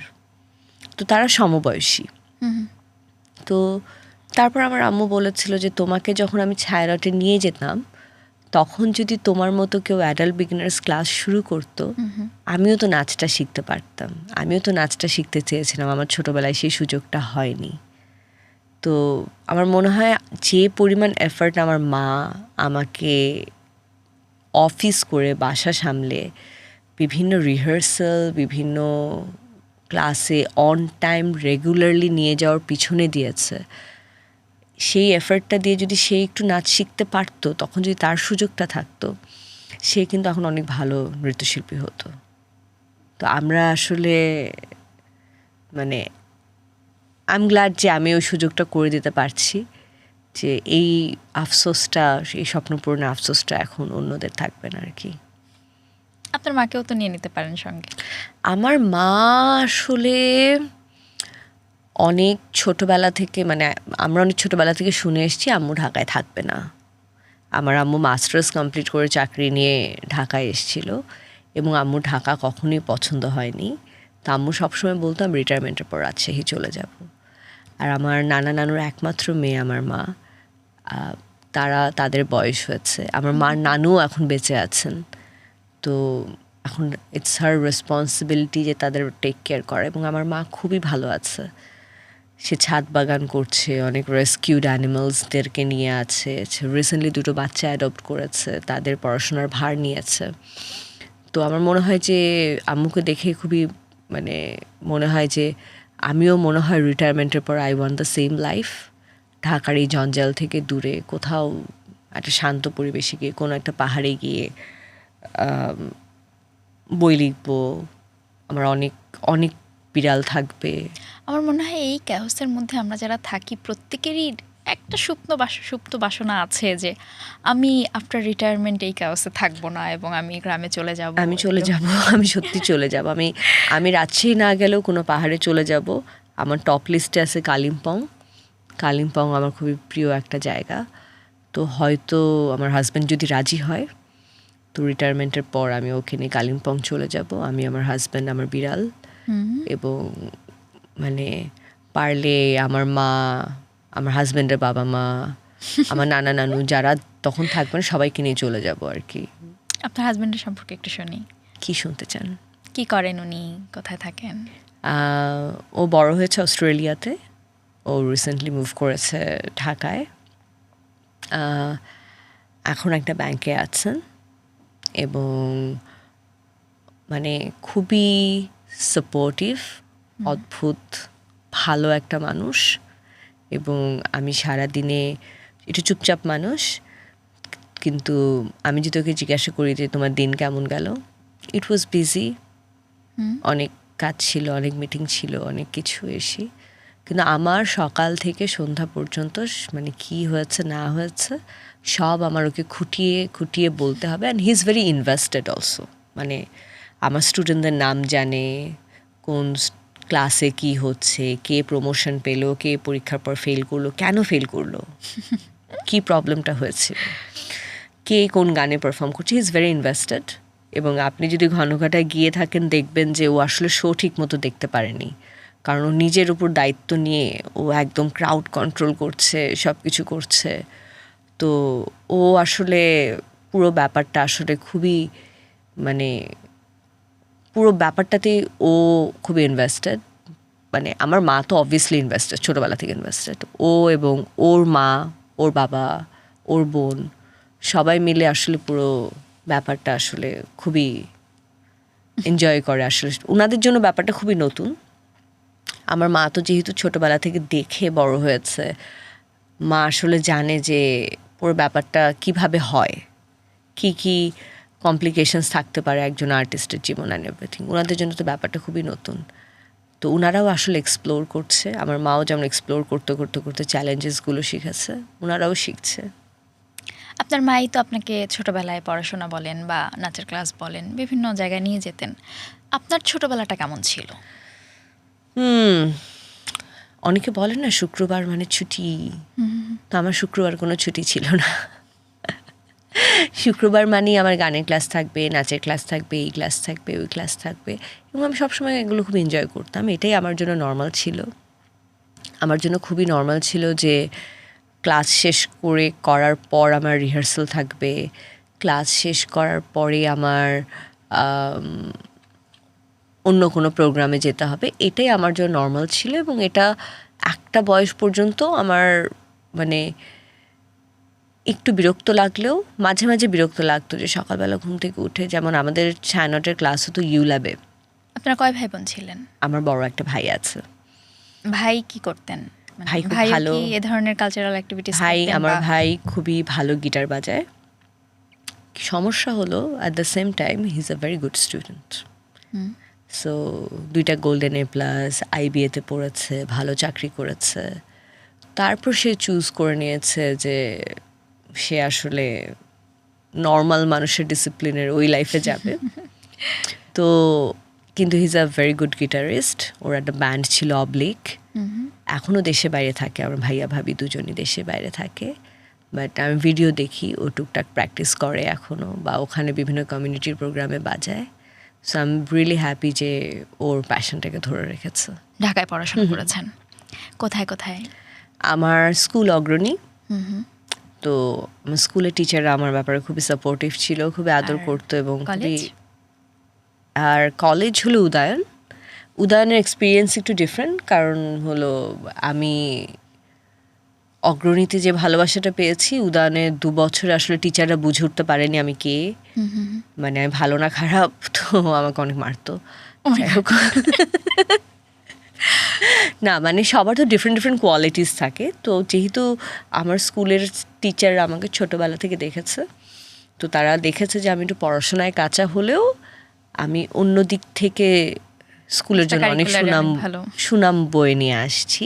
Speaker 1: তো তারা সমবয়সী। তো তারপর আমার আম্মু বলেছিল যে তোমাকে যখন আমি ছায়ানটে নিয়ে যেতাম, তখন যদি তোমার মতো কেউ অ্যাডাল্ট বিগিনার্স ক্লাস শুরু করতো, আমিও তো নাচটা শিখতে পারতাম, আমিও তো নাচটা শিখতে চেয়েছিলাম, আমার ছোটোবেলায় সেই সুযোগটা হয়নি। তো আমার মনে হয় যে পরিমাণ এফার্ট আমার মা আমাকে অফিস করে বাসা সামলে বিভিন্ন রিহার্সাল, বিভিন্ন ক্লাসে অন টাইম রেগুলারলি নিয়ে যাওয়ার পিছনে দিয়েছে, সেই এফার্টটা দিয়ে যদি সে একটু নাচ শিখতে পারতো, তখন যদি তার সুযোগটা থাকতো, সে কিন্তু এখন অনেক ভালো নৃত্যশিল্পী হতো। তো আমরা আসলে আই এম গ্ল্যাড যে আমি ওই সুযোগটা করে দিতে পারছি, যে এই আফসোসটা, এই স্বপ্নপূরণের আফসোসটা এখন অন্যদের থাকবে না আর কি।
Speaker 2: আপনার মাকেও তো নিয়ে নিতে পারেন সঙ্গে।
Speaker 1: আমার মা আসলে অনেক ছোটবেলা থেকে, আমরা অনেক ছোটবেলা থেকে শুনে এসেছি আম্মু ঢাকায় থাকবে না। আমার আম্মু মাস্টার্স কমপ্লিট করে চাকরি নিয়ে ঢাকায় এসেছিল, এবং আম্মু ঢাকা কখনোই পছন্দ হয়নি। তা আম্মু সবসময় বলতো আমি রিটায়ারমেন্টের পর রাজশাহী চলে যাব। আর আমার নানা নানুর একমাত্র মেয়ে আমার মা, তাদের বয়স হয়েছে। আমার মার নানুও এখন বেঁচে আছেন। তো এখন ইটস হার রেসপন্সিবিলিটি যে তাদের টেক কেয়ার করা, এবং আমার মা খুবই ভালো আছে। সে ছাদ বাগান করছে, অনেক রেস্কিউড অ্যানিমালসদেরকে নিয়ে আছে, রিসেন্টলি 2টো বাচ্চা অ্যাডপ্ট করেছে, তাদের পড়াশোনার ভার নিয়েছে। তো আমার মনে হয় যে আম্মুকে দেখে খুবই মানে মনে হয় যে আমিও মনে হয় রিটায়ারমেন্টের পর I want the same life, ঢাকার এই জঞ্জাল থেকে দূরে কোথাও একটা শান্ত পরিবেশে গিয়ে কোনো একটা পাহাড়ে গিয়ে বই লিখবো, আমার অনেক অনেক বিড়াল থাকবে।
Speaker 2: আমার মনে হয় এই ক্যাওসের মধ্যে আমরা যারা থাকি প্রত্যেকেরই একটা সুপ্ত বাসনা আছে যে আমি আফটার রিটায়ারমেন্ট এই ক্যাওসে থাকবো না এবং আমি গ্রামে চলে যাব।
Speaker 1: আমি চলে যাব, আমি সত্যি চলে যাব। আমি রাজশাহী না গেলেও কোনো পাহাড়ে চলে যাব। আমার টপ লিস্টে আছে কালিম্পং। কালিম্পং আমার খুবই প্রিয় একটা জায়গা। তো হয়তো আমার হাজব্যান্ড যদি রাজি হয় তো রিটায়ারমেন্টের পর আমি ওখানে কালিম্পং চলে যাব, আমি, আমার হাজব্যান্ড, আমার বিড়াল, এবং মানে পারলে আমার মা, আমার হাজব্যান্ডের বাবা মা, আমার নানা নানু যারা তখন থাকবেন সবাইকে নিয়ে চলে যাব আর কি।
Speaker 2: আপনার হাজব্যান্ডের সম্পর্কে একটু শুনি।
Speaker 1: কি শুনতে চান?
Speaker 2: কি করেন উনি, কোথায় থাকেন?
Speaker 1: ও বড় হয়েছে অস্ট্রেলিয়াতে, ও রিসেন্টলি মুভ করেছে ঢাকায়। এখন একটা ব্যাংকে আছেন এবং মানে খুবই সাপোর্টিভ, অদ্ভুত ভালো একটা মানুষ। এবং আমি সারাদিনে একটু চুপচাপ মানুষ, কিন্তু আমি যদি ওকে জিজ্ঞাসা করি যে তোমার দিন কেমন গেল, ইট ওয়াজ বিজি, অনেক কাজ ছিল, অনেক মিটিং ছিল, অনেক কিছু এসে, কিন্তু আমার সকাল থেকে সন্ধ্যা পর্যন্ত মানে কি হয়েছে না হয়েছে সব আমার ওকে খুঁটিয়ে খুঁটিয়ে বলতে হবে। And he is very invested also, মানে আমার স্টুডেন্টদের নাম জানে, কোন ক্লাসে কি হচ্ছে, কে প্রমোশন পেলো, কে পরীক্ষার পর ফেল করলো, কেন ফেল করলো, কি প্রবলেমটা হয়েছিল, কে কোন গানে পারফর্ম করছে। He is very invested. এবং আপনি যদি ঘনঘটায় গিয়ে থাকেন দেখবেন যে ও আসলে শো ঠিক মতো দেখতে পারেনি, কারণ ও নিজের উপর দায়িত্ব নিয়ে ও একদম ক্রাউড কন্ট্রোল করছে, সব কিছু করছে। তো ও আসলে পুরো ব্যাপারটা আসলে খুবই মানে পুরো ব্যাপারটাতে ও খুবই ইনভেস্টেড। মানে আমার মা তো অবভিয়াসলি ইনভেস্টেড, ছোটোবেলা থেকে ইনভেস্টেড। ও এবং ওর মা, ওর বাবা, ওর বোন সবাই মিলে আসলে পুরো ব্যাপারটা আসলে খুবই এনজয় করে। আসলে ওনাদের জন্য ব্যাপারটা খুবই নতুন। আমার মা তো যেহেতু ছোটোবেলা থেকে দেখে বড় হয়েছে, মা আসলে জানে যে পুরো ব্যাপারটা কিভাবে হয়, কি কি কমপ্লিকেশনস থাকতে পারে একজন আর্টিস্টের জীবন অ্যান্ড এভরিথিং। ওনাদের জন্য তো ব্যাপারটা খুবই নতুন। তো ওনারাও আসলে এক্সপ্লোর করছে, আমার মাও যেমন এক্সপ্লোর করতে করতে করতে চ্যালেঞ্জেসগুলো শিখেছে, ওনারাও শিখছে।
Speaker 2: আপনার মাই তো আপনাকে ছোটবেলায় পড়াশোনা বলেন বা নাচের ক্লাস বলেন বিভিন্ন জায়গায় নিয়ে যেতেন। আপনার ছোটবেলাটা কেমন ছিল?
Speaker 1: অনেকে বলেন না শুক্রবার মানে ছুটি, তো আমার শুক্রবার কোনো ছুটি ছিল না। শুক্রবার মানেই আমার গানের ক্লাস থাকবে, নাচের ক্লাস থাকবে, এই ক্লাস থাকবে, ওই ক্লাস থাকবে, এবং আমি সবসময় এগুলো খুব এনজয় করতাম। এটাই আমার জন্য নর্মাল ছিল। আমার জন্য খুবই নর্মাল ছিল যে ক্লাস শেষ করার পর আমার রিহার্সাল থাকবে, ক্লাস শেষ করার পরে আমার অন্য কোনো প্রোগ্রামে যেতে হবে। এটাই আমার জন্য নর্মাল ছিল এবং এটা একটা বয়স পর্যন্ত আমার মানে একটু বিরক্ত লাগলেও মাঝে মাঝে বিরক্ত লাগতো যে সকালবেলা ঘুম থেকে উঠে, যেমন আমাদের 9:30 ক্লাস হতো ইউল্যাবে।
Speaker 2: আপনারা কয় ভাই বোন ছিলেন?
Speaker 1: আমার বড় একটা ভাই আছে।
Speaker 2: ভাই কি করতেন?
Speaker 1: ভাই খুব
Speaker 2: ভাইও
Speaker 1: ভালো,
Speaker 2: কি এ ধরনের কালচারাল অ্যাক্টিভিটিস
Speaker 1: ভাই
Speaker 2: করতেন?
Speaker 1: আমার ভাই খুবই ভালো গিটার বাজায়। সমস্যা হলো at the same time he is a very good student. So 2টা গোল্ডেন A+, IBA-তে পড়েছে, ভালো চাকরি করেছে। তারপর সে চুজ করে নিয়েছে যে সে আসলে নর্মাল মানুষের ডিসিপ্লিনের ওই লাইফে যাবে। তো কিন্তু he is a very good guitarist. ওর একটা ব্যান্ড ছিল অবলিক, এখনও দেশে বাইরে থাকে। আমার ভাইয়া ভাবি দুজনই দেশে বাইরে থাকে, বাট আমি ভিডিও দেখি ও টুকটাক প্র্যাকটিস করে এখনও, বা ওখানে বিভিন্ন কমিউনিটির প্রোগ্রামে বাজায়। So I am really happy যে ওর প্যাশনটাকে ধরে রেখেছে।
Speaker 2: ঢাকায় পড়াশোনা করেছেন? কোথায় কোথায়?
Speaker 1: আমার স্কুল অগ্রণী। তো আমার স্কুলের টিচাররা আমার ব্যাপারে খুবই সাপোর্টিভ ছিল, খুবই আদর করতো এবং খুবই। আর কলেজ হলো উদয়ন। উদয়নের এক্সপিরিয়েন্স একটু ডিফারেন্ট, কারণ হলো আমি অগ্রণীতে যে ভালোবাসাটা পেয়েছি, উদানে 2 বছরে আসলে টিচাররা বুঝে উঠতে পারেনি আমি কে, মানে আমি ভালো না খারাপ, তো আমাকে অনেক মারতো। যাই হোক, না মানে সবার তো ডিফারেন্ট ডিফারেন্ট কোয়ালিটিস থাকে। তো যেহেতু আমার স্কুলের টিচাররা আমাকে ছোটোবেলা থেকে দেখেছে, তো তারা দেখেছে যে আমি একটু পড়াশোনায় কাঁচা হলেও আমি অন্য দিক থেকে স্কুলের জন্য অনেক সুনাম বয়ে নিয়ে আসছি।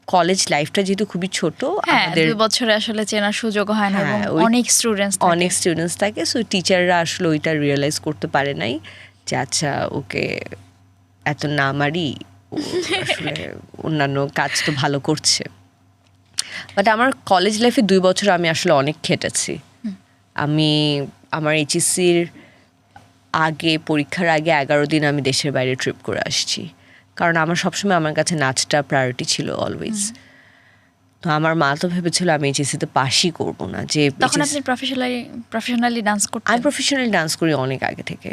Speaker 1: কলেজ লাইফটা যেহেতু খুবই ছোট,
Speaker 2: আমাদের 2 বছরে আসলে চেনার সুযোগ হয় না, এবং অনেক স্টুডেন্টস
Speaker 1: থাকে, সো টিচাররা আসলে ওইটা রিয়েলাইজ করতে পারে নাই যে আচ্ছা ওকে এত না মারি, আসলে অন্যান্য কাজ তো ভালো করছে। বাট আমার কলেজ লাইফে 2 বছর আমি আসলে অনেক খেটেছি। আমি আমার এইচএসসির আগে, পরীক্ষার আগে 11 দিন আমি দেশের বাইরে ট্রিপ করে আসছি, কারণ আমার সবসময় আমার কাছে নাচটা প্রায়োরিটি ছিল অলওয়েজ। তো আমার মা তো ভেবেছিল আমি এইচএসসিতে পাসই করবো না। যে
Speaker 2: তখন আপনি প্রফেশনালি ডান্স করতেন?
Speaker 1: আমি প্রফেশনালি ডান্স করি অনেক আগে থেকে,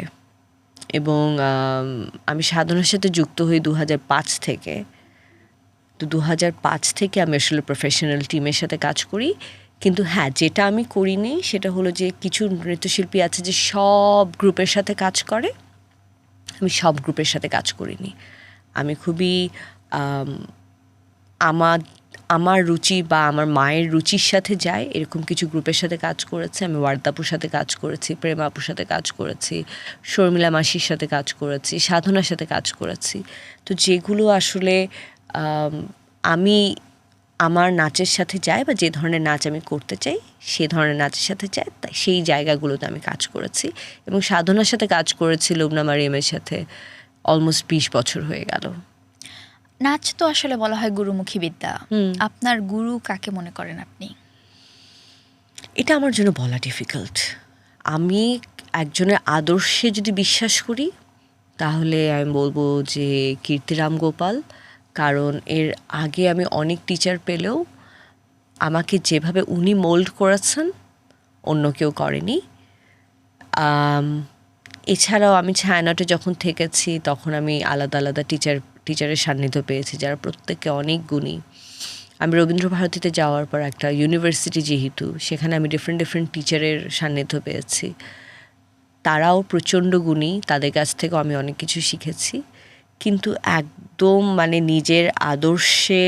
Speaker 1: এবং আমি সাধনার সাথে যুক্ত হই 2005 থেকে। তো 2005 থেকে আমি আসলে প্রফেশনাল টিমের সাথে কাজ করি। কিন্তু হ্যাঁ, যেটা আমি করিনি সেটা হলো যে কিছু নৃত্যশিল্পী আছে যে সব গ্রুপের সাথে কাজ করে, আমি সব গ্রুপের সাথে কাজ করিনি। আমি খুবই আমার রুচি বা আমার মায়ের রুচির সাথে যায় এরকম কিছু গ্রুপের সাথে কাজ করেছি। আমি ওয়ার্দাপুর সাথে কাজ করেছি, প্রেমাপুর সাথে কাজ করেছি, শর্মিলা মাসির সাথে কাজ করেছি, সাধনার সাথে কাজ করেছি। তো যেগুলো আসলে আমি আমার নাচের সাথে যায়, বা যে ধরনের নাচ আমি করতে চাই সে ধরনের নাচের সাথে যায়, তাই সেই জায়গাগুলোতে আমি কাজ করেছি। এবং সাধনার সাথে কাজ করেছি লুবনা মারিয়ামের সাথে অলমোস্ট 20 বছর হয়ে গেল।
Speaker 2: নাচ তো আসলে বলা হয় গুরুমুখী বিদ্যা। আপনার গুরু কাকে মনে করেন আপনি?
Speaker 1: এটা আমার জন্য বলা ডিফিকাল্ট। আমি একজনের আদর্শে যদি বিশ্বাস করি তাহলে আমি বলবো যে কীর্তিরাম গোপাল। কারণ এর আগে আমি অনেক টিচার পেলেও আমাকে যেভাবে উনি মোল্ড করেছেন অন্য কেউ করেনি। এছাড়াও আমি ছায়ানটে যখন থেকেছি তখন আমি আলাদা আলাদা টিচারের সান্নিধ্য পেয়েছি যারা প্রত্যেকে অনেক গুণী। আমি রবীন্দ্রভারতীতে যাওয়ার পর একটা ইউনিভার্সিটি যেহেতু, সেখানে আমি ডিফারেন্ট টিচারের সান্নিধ্য পেয়েছি, তারাও প্রচণ্ড গুণী, তাদের কাছ থেকেও আমি অনেক কিছু শিখেছি। কিন্তু একদম মানে নিজের আদর্শে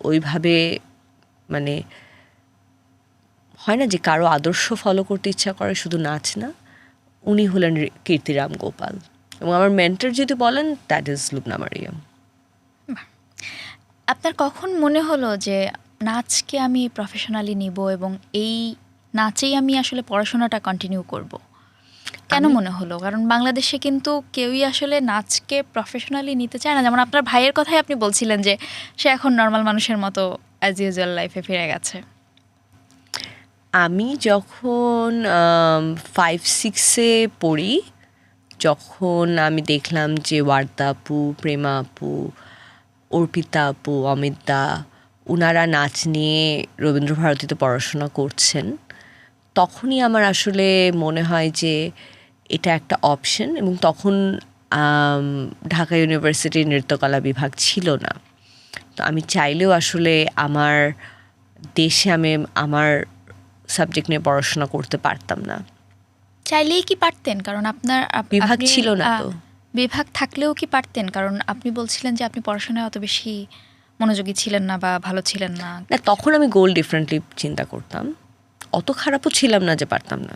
Speaker 1: ওইভাবে মানে হয় না যে কারো আদর্শ ফলো করতে ইচ্ছা করে, শুধু নাচ না, উনি হলেন কীর্তিরাম গোপাল। এবং আমার মেন্টর যদি বলেন দ্যাট ইজ লুবনা মারিয়াম।
Speaker 2: আপনার কখন মনে হলো যে নাচকে আমি প্রফেশনালি নিব এবং এই নাচেই আমি আসলে পড়াশোনাটা কন্টিনিউ করব? কেন মনে হলো? কারণ বাংলাদেশে কিন্তু কেউই আসলে নাচকে প্রফেশনালি নিতে চায় না। যেমন আপনার ভাইয়ের কথাই আপনি বলছিলেন যে সে এখন নর্মাল মানুষের মতো অ্যাজ ইউজুয়াল লাইফে ফিরে গেছে।
Speaker 1: আমি যখন 5-6-এ পড়ি, যখন আমি দেখলাম যে ওয়ার্দা আপু, প্রেমা আপু, অর্পিতা আপু, অমিতা ওনারা নাচ নিয়ে রবীন্দ্রভারতীতে পড়াশোনা করছেন, তখনই আমার আসলে মনে হয় যে এটা একটা অপশন। এবং তখন ঢাকা ইউনিভার্সিটির নৃত্যকলা বিভাগ ছিল না। তো আমি চাইলেও আসলে আমার দেশে আমি আমার সাবজেক্ট নিয়ে পড়াশোনা করতে পারতাম না।
Speaker 2: চাইলেই কি পারতেন? কারণ আপনার
Speaker 1: বিভাগ ছিল না। তো
Speaker 2: বিভাগ থাকলেও কি পারতেন? কারণ আপনি বলছিলেন যে আপনি পড়াশোনায় অত বেশি মনোযোগী ছিলেন না বা ভালো ছিলেন না।
Speaker 1: না, তখন আমি গোল ডিফারেন্টলি চিন্তা করতাম, অত খারাপও ছিলাম না যে পারতাম না।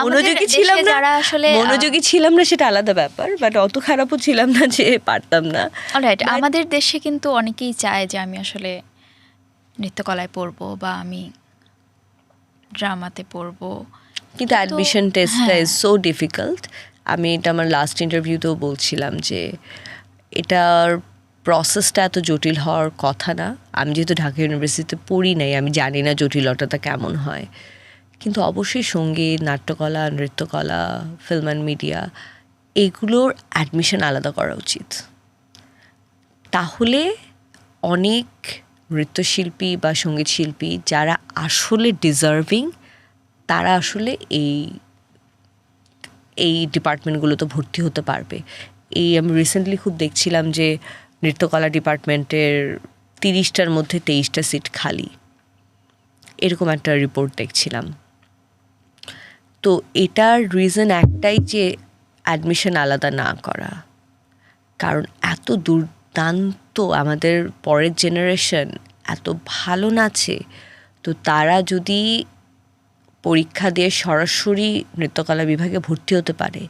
Speaker 1: মনোযোগী ছিলাম না, যারা আসলে মনোযোগী ছিলাম না সেটা আলাদা ব্যাপার, বাট অত খারাপও ছিলাম না যে পারতাম না।
Speaker 2: অলরাইট, আমাদের দেশে কিন্তু অনেকেই চায় যে আমি আসলে নৃত্যকলায় পড়বো বা আমি ড্রামাতে পড়বো,
Speaker 1: কিন্তু অ্যাডমিশন টেস্টটা ইজ সো ডিফিকাল্ট। আমি এটা আমার লাস্ট ইন্টারভিউতেও বলছিলাম যে এটার প্রসেসটা এত জটিল হওয়ার কথা না। আমি যেহেতু ঢাকা ইউনিভার্সিটিতে পড়ি নাই, আমি জানি না জটিলতাটা কেমন হয়। কিন্তু অবশ্যই সঙ্গীত, নাট্যকলা, নৃত্যকলা, ফিল্ম অ্যান্ড মিডিয়া এগুলোর অ্যাডমিশন আলাদা করা উচিত। তাহলে অনেক নৃত্যশিল্পী বা সঙ্গীত শিল্পী যারা আসলে ডিজার্ভিং তারা আসলে এই ডিপার্টমেন্টগুলোতে ভর্তি হতে পারবে। আমি রিসেন্টলি খুব দেখছিলাম যে নৃত্যকলা ডিপার্টমেন্টের 30টার মধ্যে 23টা সিট খালি, এরকম একটা রিপোর্ট দেখছিলাম। তো এটার রিজন একটাই যে অ্যাডমিশন আলাদা না করা, কারণ এত দুর্দান্ত আমাদের পরের জেনারেশন এত ভালো নাচে, তো তারা যদি পরীক্ষা দিয়ে সরাসরি নৃত্যকলা বিভাগে ভর্তি হতে পারে,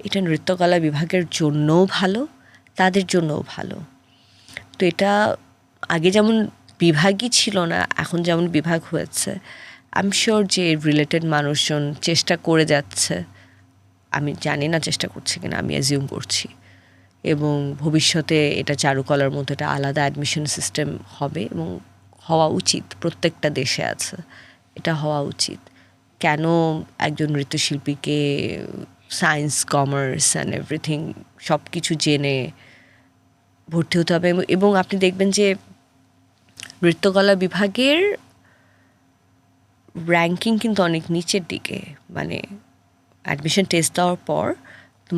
Speaker 1: এটা নৃত্যকলা বিভাগের জন্যও ভালো, তাদের জন্যও ভালো। তো এটা আগে যেমন বিভাগই ছিল না, এখন যেমন বিভাগ হয়েছে, আই এম শিওর যে রিলেটেড মানুষজন চেষ্টা করে যাচ্ছে, আমি জানি না চেষ্টা করছে কিনা, আমি অ্যাজিউম করছি, এবং ভবিষ্যতে এটা চারুকলার মধ্যে একটা আলাদা অ্যাডমিশন সিস্টেম হবে এবং হওয়া উচিত। প্রত্যেকটা দেশে আছে, এটা হওয়া উচিত। কেন একজন নৃত্যশিল্পীকে সায়েন্স, কমার্স অ্যান্ড এভরিথিং সব কিছু জেনে ভর্তি হতে হবে? এবং আপনি দেখবেন যে নৃত্যকলা বিভাগের র্যাঙ্কিং কিন্তু অনেক নিচের দিকে, মানে অ্যাডমিশন টেস্ট দেওয়ার পর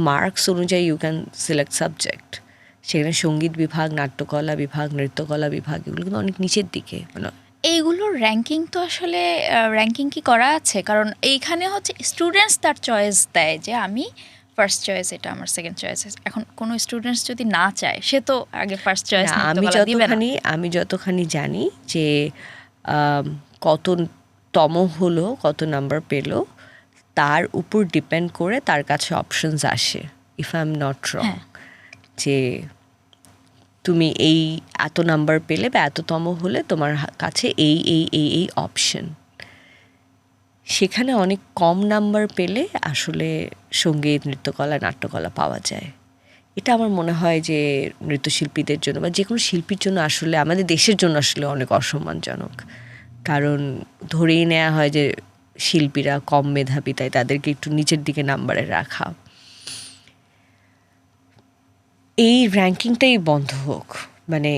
Speaker 1: মার্কস অনুযায়ী ইউ ক্যান সিলেক্ট সাবজেক্ট, সেখানে সঙ্গীত বিভাগ, নাট্যকলা বিভাগ, নৃত্যকলা বিভাগ এগুলো কিন্তু অনেক নিচের দিকে। মানে
Speaker 2: এইগুলোর র্যাঙ্কিং তো আসলে র্যাঙ্কিং কি করা আছে? কারণ এইখানে হচ্ছে স্টুডেন্টস তার চয়েস দেয় যে আমি ফার্স্ট চয়েস এটা আমার সেকেন্ড চয়েস। এখন কোনো স্টুডেন্টস যদি না চায়, সে তো আগে ফার্স্ট চয়েস
Speaker 1: আমি যতখানি জানি যে কততম হলো, কত নাম্বার পেলো, তার উপর ডিপেন্ড করে তার কাছে অপশনস আসে, if I am not wrong, যে তুমি এই এত নাম্বার পেলে বা এততম হলে তোমার কাছে এই এই এই এই অপশন। সেখানে অনেক কম নাম্বার পেলে আসলে সঙ্গীত, নৃত্যকলা, নাট্যকলা পাওয়া যায়। এটা আমার মনে হয় যে নৃত্যশিল্পীদের জন্য বা যে কোনো শিল্পীর জন্য আসলে, আমাদের দেশের জন্য আসলে অনেক অসম্মানজনক। কারণ ধরেই নেওয়া হয় যে শিল্পীরা কম মেধাবী, তাই তাদেরকে একটু নিচের দিকে নাম্বারে রাখা। এই র্যাঙ্কিংটাই বন্ধ হোক, মানে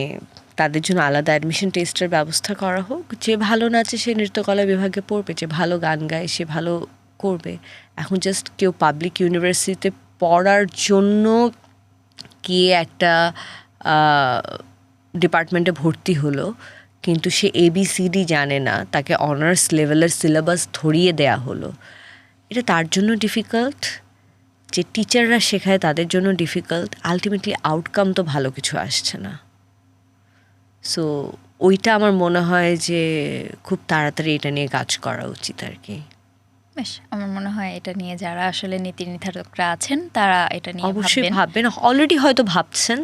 Speaker 1: তাদের জন্য আলাদা অ্যাডমিশন টেস্টের ব্যবস্থা করা হোক। যে ভালো নাচে সে নৃত্যকলা বিভাগে পড়বে, যে ভালো গান গায় সে ভালো করবে। এখন জাস্ট কেউ পাবলিক ইউনিভার্সিটিতে পড়ার জন্য গিয়ে একটা ডিপার্টমেন্টে ভর্তি হলো, কিন্তু সে ABCD জানে না, তাকে অনার্স লেভেলের সিলেবাস ধরিয়ে দেয়া হলো, এটা তার জন্য ডিফিকাল্ট। যে টিচাররা শেখায় তাদের জন্য ডিফিকাল্ট। আলটিমেটলি আউটকাম তো ভালো কিছু আসছে না। সো ওইটা আমার মনে হয় যে খুব তাড়াতাড়ি এটা নিয়ে কাজ করা উচিত আর কি।
Speaker 2: বেশ, আমার মনে হয় এটা নিয়ে যারা আসলে নীতি নির্ধারকরা আছেন তারা এটা নিয়ে
Speaker 1: অবশ্যই ভাববেন, অলরেডি হয়তো ভাবছেন,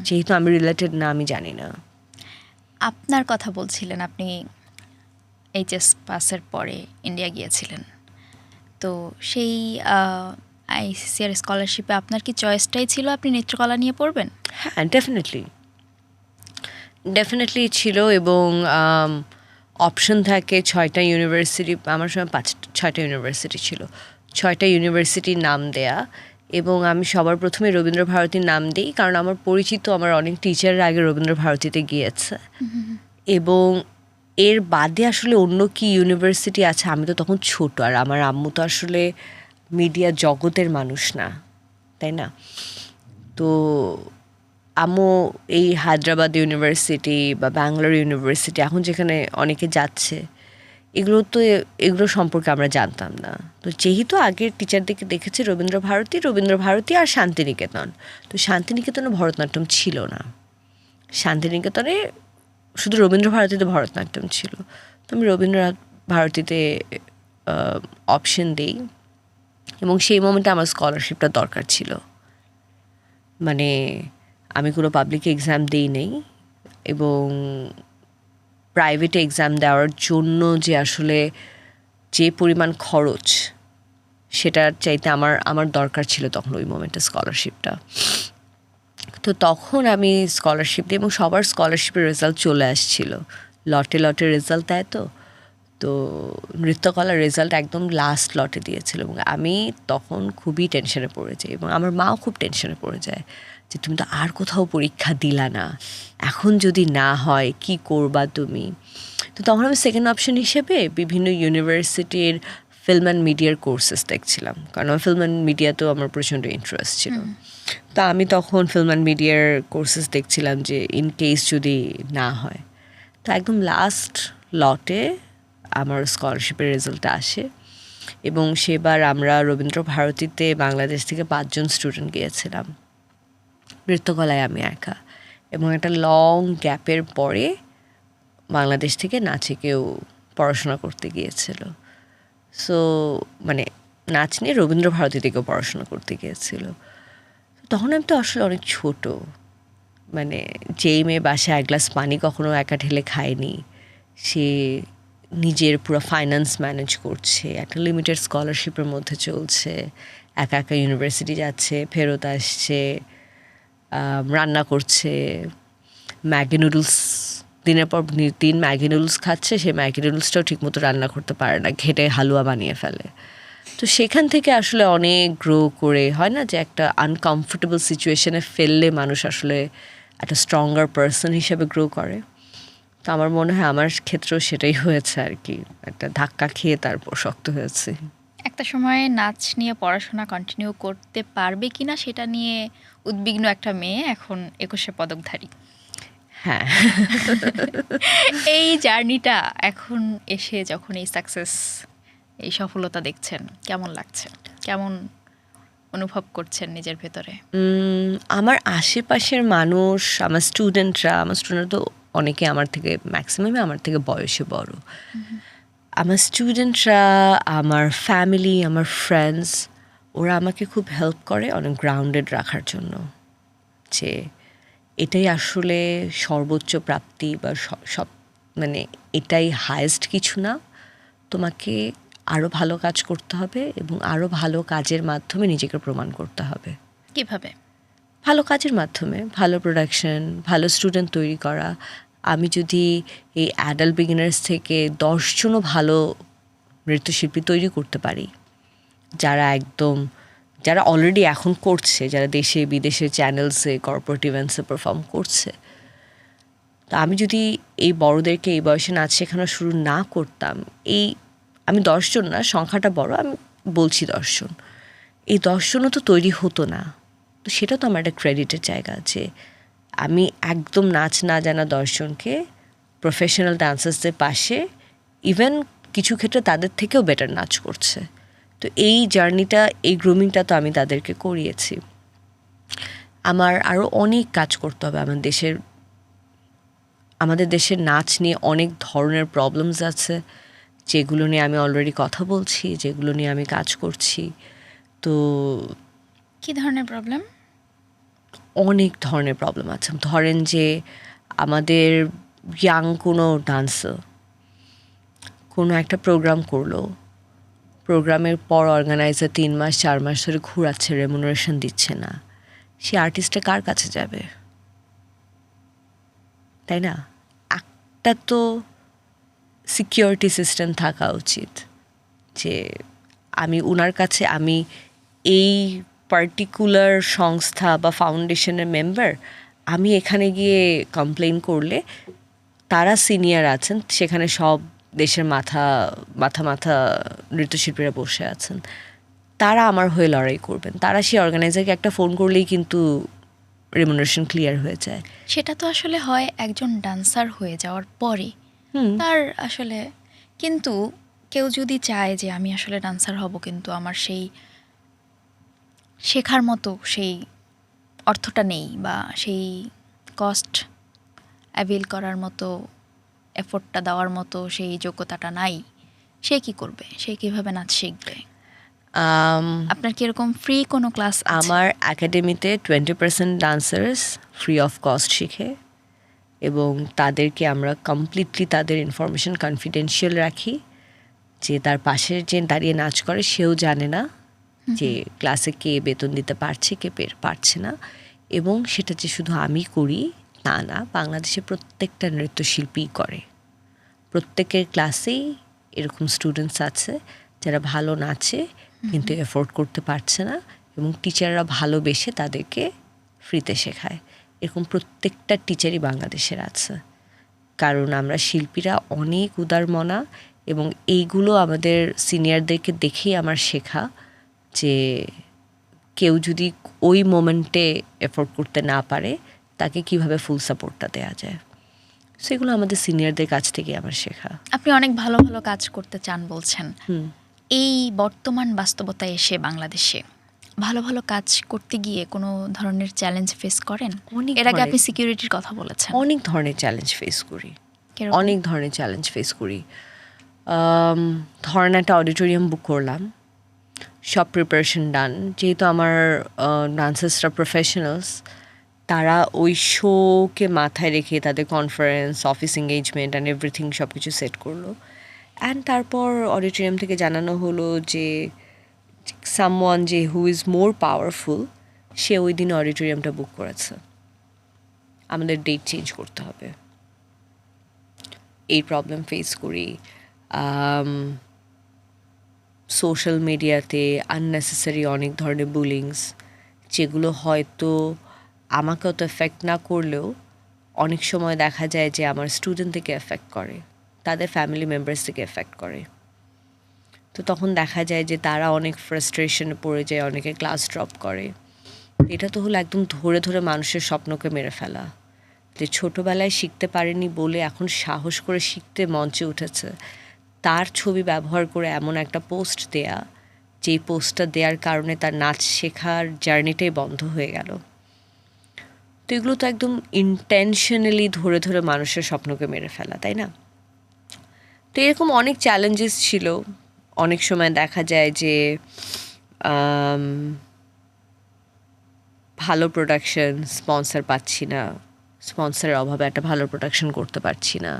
Speaker 1: যেহেতু আমি রিলেটেড না, আমি জানি না।
Speaker 2: আপনার কথা বলছিলেন, আপনি HS পাসের পরে ইন্ডিয়া গিয়েছিলেন, তো সেই ICCR স্কলারশিপে আপনার কি চয়েসটাই ছিল আপনি নৃত্যকলা নিয়ে পড়বেন?
Speaker 1: হ্যাঁ, ডেফিনেটলি ছিল, এবং অপশন থাকে 6টা ইউনিভার্সিটি, আমার সময় 6টা ইউনিভার্সিটি ছিল, 6টা ইউনিভার্সিটির নাম দেয়া, এবং আমি সবার প্রথমে রবীন্দ্রভারতীর নাম দিই, কারণ আমার পরিচিত আমার অনেক টিচাররা আগে রবীন্দ্রভারতীতে গিয়েছে। এবং এর বাদে আসলে অন্য কি ইউনিভার্সিটি আছে, আমি তো তখন ছোট, আর আমার আম্মু তো আসলে মিডিয়া জগতের মানুষ না, তাই না? তো আম্মু এই হায়দ্রাবাদ ইউনিভার্সিটি বা ব্যাঙ্গালোর ইউনিভার্সিটি এখন যেখানে অনেকে যাচ্ছে, এগুলো সম্পর্কে আমরা জানতাম না। তো যেহেতু আগের টিচারদেরকে দেখেছি রবীন্দ্রভারতী আর শান্তিনিকেতন, তো শান্তিনিকেতনে ভরতনাট্যম ছিল না, শান্তিনিকেতনে শুধু রবীন্দ্রভারতীতে ভরতনাট্যম ছিল। তো আমি রবীন্দ্রভারতীতে অপশন দিই, এবং সেই মোমেন্টে আমার স্কলারশিপটা দরকার ছিল। মানে আমি কোনো পাবলিক এক্সাম দিই নেই, এবং প্রাইভেটে এক্সাম দেওয়ার জন্য যে আসলে যে পরিমাণ খরচ, সেটার চাইতে আমার দরকার ছিল তখন ওই মোমেন্টে স্কলারশিপটা। তো তখন আমি স্কলারশিপ দিই, এবং সবার স্কলারশিপের রেজাল্ট চলে আসছিল, লটে রেজাল্ট দেয়। তো নৃত্যকলার রেজাল্ট একদম লাস্ট লটে দিয়েছিল, এবং আমি তখন খুবই টেনশনে পড়ে যাই, এবং আমার মাও খুব টেনশনে পড়ে যায় যে তুমি তো আর কোথাও পরীক্ষা দিলা না, এখন যদি না হয় কি করবা তুমি? তো তখন আমি সেকেন্ড অপশন হিসেবে বিভিন্ন ইউনিভার্সিটির ফিল্ম অ্যান্ড মিডিয়ার কোর্সেস দেখছিলাম, কারণ আমার ফিল্ম অ্যান্ড মিডিয়াতেও আমার প্রচণ্ড ইন্টারেস্ট ছিল। তো আমি তখন ফিল্ম অ্যান্ড মিডিয়ার কোর্সেস দেখছিলাম যে ইন কেস যদি না হয়। তো একদম লাস্ট লটে আমার স্কলারশিপের রেজাল্ট আসে, এবং সেবার আমরা রবীন্দ্র ভারতীতে বাংলাদেশ থেকে 5 জন স্টুডেন্ট গিয়েছিলাম, নৃত্যকলায় আমি একা। এবং একটা লং গ্যাপের পরে বাংলাদেশ থেকে নাচে কেউ পড়াশোনা করতে গিয়েছিল। সো মানে নাচ নিয়ে রবীন্দ্র ভারতী থেকেও পড়াশোনা করতে গিয়েছিল। তখন আমি তো আসলে অনেক ছোট, মানে যেই মেয়ে বাসায় 1 গ্লাস পানি কখনো একা ঢেলে খায়নি, সে নিজের পুরো ফাইন্যান্স ম্যানেজ করছে, একটা লিমিটেড স্কলারশিপের মধ্যে চলছে, একা একা ইউনিভার্সিটি যাচ্ছে, ফেরত আসছে, রান্না করছে, ম্যাগি নুডলস দিনের পর দিন ম্যাগি নুডলস খাচ্ছে, সে ম্যাগি নুডলসটাও ঠিকমতো রান্না করতে পারে না, ঘেটে হালুয়া বানিয়ে ফেলে। তো সেখান থেকে আসলে অনেক গ্রো করে, হয় না যে একটা আনকমফোর্টেবল সিচুয়েশনে ফেললে মানুষ আসলে একটা স্ট্রঙ্গার পারসন হিসেবে গ্রো করে। তো আমার মনে হয় আমার ক্ষেত্রেও সেটাই হয়েছে আর কি, একটা ধাক্কা খেয়ে তারপর শক্ত হয়েছে।
Speaker 2: একটা সময় নাচ নিয়ে পড়াশোনা কন্টিনিউ করতে পারবে কিনা সেটা নিয়ে উদ্বিগ্ন একটা মেয়ে, এখন 21শে পদকধারী।
Speaker 1: হ্যাঁ,
Speaker 2: এই জার্নিটা এখন এসে যখন এই সাকসেস, এই সফলতা দেখছেন, কেমন লাগছে? কেমন অনুভব করছেন নিজের ভেতরে?
Speaker 1: আমার আশেপাশের মানুষ, আমার স্টুডেন্ট তো অনেকে আমার থেকে, ম্যাক্সিমামই আমার থেকে বয়সে বড়। আমার স্টুডেন্টরা, আমার ফ্যামিলি, আমার ফ্রেন্ডস, ওরা আমাকে খুব হেল্প করে অনেক গ্রাউন্ডেড রাখার জন্য, যে এটাই আসলে সর্বোচ্চ প্রাপ্তি বা সব, মানে এটাই হায়েস্ট কিছু না, তোমাকে আরও ভালো কাজ করতে হবে এবং আরও ভালো কাজের মাধ্যমে নিজেকে প্রমাণ করতে হবে।
Speaker 2: কিভাবে?
Speaker 1: ভালো কাজের মাধ্যমে, ভালো প্রোডাকশন, ভালো স্টুডেন্ট তৈরি করা। আমি যদি এই অ্যাডাল্ট বিগিনার্স থেকে 10 জনও ভালো নৃত্যশিল্পী তৈরি করতে পারি, যারা অলরেডি এখন করছে, যারা দেশে বিদেশে চ্যানেলসে, কর্পোরেট ইভেন্টসে পারফর্ম করছে, তো আমি যদি এই বড়দেরকে এই বয়সে নাচ শেখানো শুরু না করতাম, আমি 10 জন না, সংখ্যাটা বড়, আমি বলছি 10 জন, এই 10 জনও তো তৈরি হতো না। তো সেটা তো আমার একটা ক্রেডিটের জায়গা, যে আমি একদম নাচ না জানা 10 জনকে প্রফেশনাল ডান্সার্সদের পাশে, ইভেন কিছু ক্ষেত্রে তাদের থেকেও বেটার নাচ করছে। তো এই জার্নিটা, এই গ্রুমিংটা তো আমি তাদেরকে করিয়েছি। আমার আরও অনেক কাজ করতে হবে। আমাদের দেশের নাচ নিয়ে অনেক ধরনের প্রবলেমস আছে, যেগুলো নিয়ে আমি অলরেডি কথা বলছি, যেগুলো নিয়ে আমি কাজ করছি। তো
Speaker 2: কি ধরনের প্রবলেম?
Speaker 1: অনেক ধরনের প্রবলেম আছে। ধরেন যে আমাদের ইয়াং কোনো ডান্সার কোনো একটা প্রোগ্রাম করলো, প্রোগ্রামের পর অর্গানাইজার 3 মাস 4 মাস ধরে ঘুরাচ্ছে, রেমুনারেশন দিচ্ছে না, সে আর্টিস্টটা কার কাছে যাবে? তাই না? একটা তো সিকিউরিটি সিস্টেম থাকা উচিত, যে আমি ওনার কাছে, আমি এই পার্টিকুলার সংস্থা বা ফাউন্ডেশনের মেম্বার, আমি এখানে গিয়ে কমপ্লেন করলে তারা সিনিয়র আছেন, সেখানে সব দেশের মাথা নৃত্যশিল্পীরা বসে আছেন, তারা আমার হয়ে লড়াই করবেন। তারা সেই অর্গানাইজারকে একটা ফোন করলেই কিন্তু রেমুনারেশন ক্লিয়ার হয়ে যায়।
Speaker 2: সেটা তো আসলে হয় একজন ডান্সার হয়ে যাওয়ার পরে, তার আসলে, কিন্তু কেউ যদি চায় যে আমি আসলে ডান্সার হব, কিন্তু আমার সেই শেখার মতো সেই অর্থটা নেই, বা সেই কস্ট অ্যাভেল করার মতো, এফোর্টটা দেওয়ার মতো সেই যোগ্যতাটা নাই, সে কি করবে? সে কিভাবে নাচ শিখবে? আপনার কি এরকম ফ্রি কোনো ক্লাস আছে?
Speaker 1: আমার একাডেমিতে 20% ডান্সার্স ফ্রি অফ কস্ট শিখে, এবং তাদেরকে আমরা কমপ্লিটলি তাদের ইনফরমেশন কনফিডেন্সিয়াল রাখি, যে তার পাশের যে দাঁড়িয়ে নাচ করে সেও জানে না যে ক্লাসে কে বেতন দিতে পারছে, কে পারছে না। এবং সেটা যে শুধু আমি করি তা না, বাংলাদেশে প্রত্যেকটা নৃত্যশিল্পী করে। প্রত্যেকের ক্লাসেই এরকম স্টুডেন্টস আছে যারা ভালো নাচে কিন্তু এফোর্ড করতে পারছে না, এবং টিচাররা ভালোবেসে তাদেরকে ফ্রিতে শেখায়। এরকম প্রত্যেকটা টিচারই বাংলাদেশের আছে, কারণ আমরা শিল্পীরা অনেক উদারমনা এবং এইগুলো আমাদের সিনিয়রদেরকে দেখেই আমার শেখা যে কেউ যদি ওই মোমেন্টে এফোর্ড করতে না পারে তাকে কিভাবে ফুল সাপোর্টটা দেওয়া যায়, সেগুলো আমাদের সিনিয়রদের কাছ থেকে আমার শেখা।
Speaker 2: আপনি অনেক ভালো ভালো কাজ করতে চান বলছেন। এই বর্তমান বাস্তবতায় এসে বাংলাদেশে ভালো ভালো কাজ করতে গিয়ে কোনো ধরনের চ্যালেঞ্জ ফেস করেন?
Speaker 1: অনেক
Speaker 2: এর আগে
Speaker 1: ধরনের-
Speaker 2: আপনি সিকিউরিটির কথা বলেছেন।
Speaker 1: অনেক ধরনের চ্যালেঞ্জ ফেস করি,
Speaker 2: কিরকম?
Speaker 1: অনেক ধরনের চ্যালেঞ্জ ফেস করি। ধরেন একটা অডিটোরিয়াম বুক করলাম, সব প্রিপারেশন ডান, যেহেতু আমার ডান্সার্সরা প্রফেশনালস, তারা ওই শোকে মাথায় রেখে তাদের conference, office engagement and everything সব কিছু সেট করলো। অ্যান্ড তারপর অডিটোরিয়াম থেকে জানানো হলো যে সামওয়ান যে হু ইজ মোর পাওয়ারফুল সে ওই দিন অডিটোরিয়ামটা বুক করেছে, আমাদের ডেট চেঞ্জ করতে হবে। এই প্রবলেম ফেস করি। সোশ্যাল মিডিয়াতে আননেসেসারি অনেক ধরনের বুলিংস, যেগুলো হয়তো আমাকে অত এফেক্ট না করলেও অনেক সময় দেখা যায় যে আমার স্টুডেন্ট থেকে এফেক্ট করে, তাদের ফ্যামিলি মেম্বার্স থেকে এফেক্ট করে। তো তখন দেখা যায় যে তারা অনেক ফ্রাস্ট্রেশনে পড়ে যায়, অনেকে ক্লাস ড্রপ করে। এটা তো হলো একদম ধরে ধরে মানুষের স্বপ্নকে মেরে ফেলা, যে ছোটোবেলায় শিখতে পারেনি বলে এখন সাহস করে শিখতে মঞ্চে উঠেছে, তার ছবি ব্যবহার করে এমন একটা পোস্ট দেয়া, যেই পোস্টটা দেওয়ার কারণে তার নাচ শেখার জার্নিটাই বন্ধ হয়ে গেল। তো এগুলো তো একদম ইন্টেনশনালি ধরে ধরে মানুষের স্বপ্নকে মেরে ফেলা, তাই না? তো এরকম অনেক চ্যালেঞ্জেস ছিল। অনেক সময় দেখা যায় যে ভালো প্রোডাকশন, স্পন্সর পাচ্ছি না, স্পন্সরের অভাবে একটা ভালো প্রোডাকশন করতে পারছি না,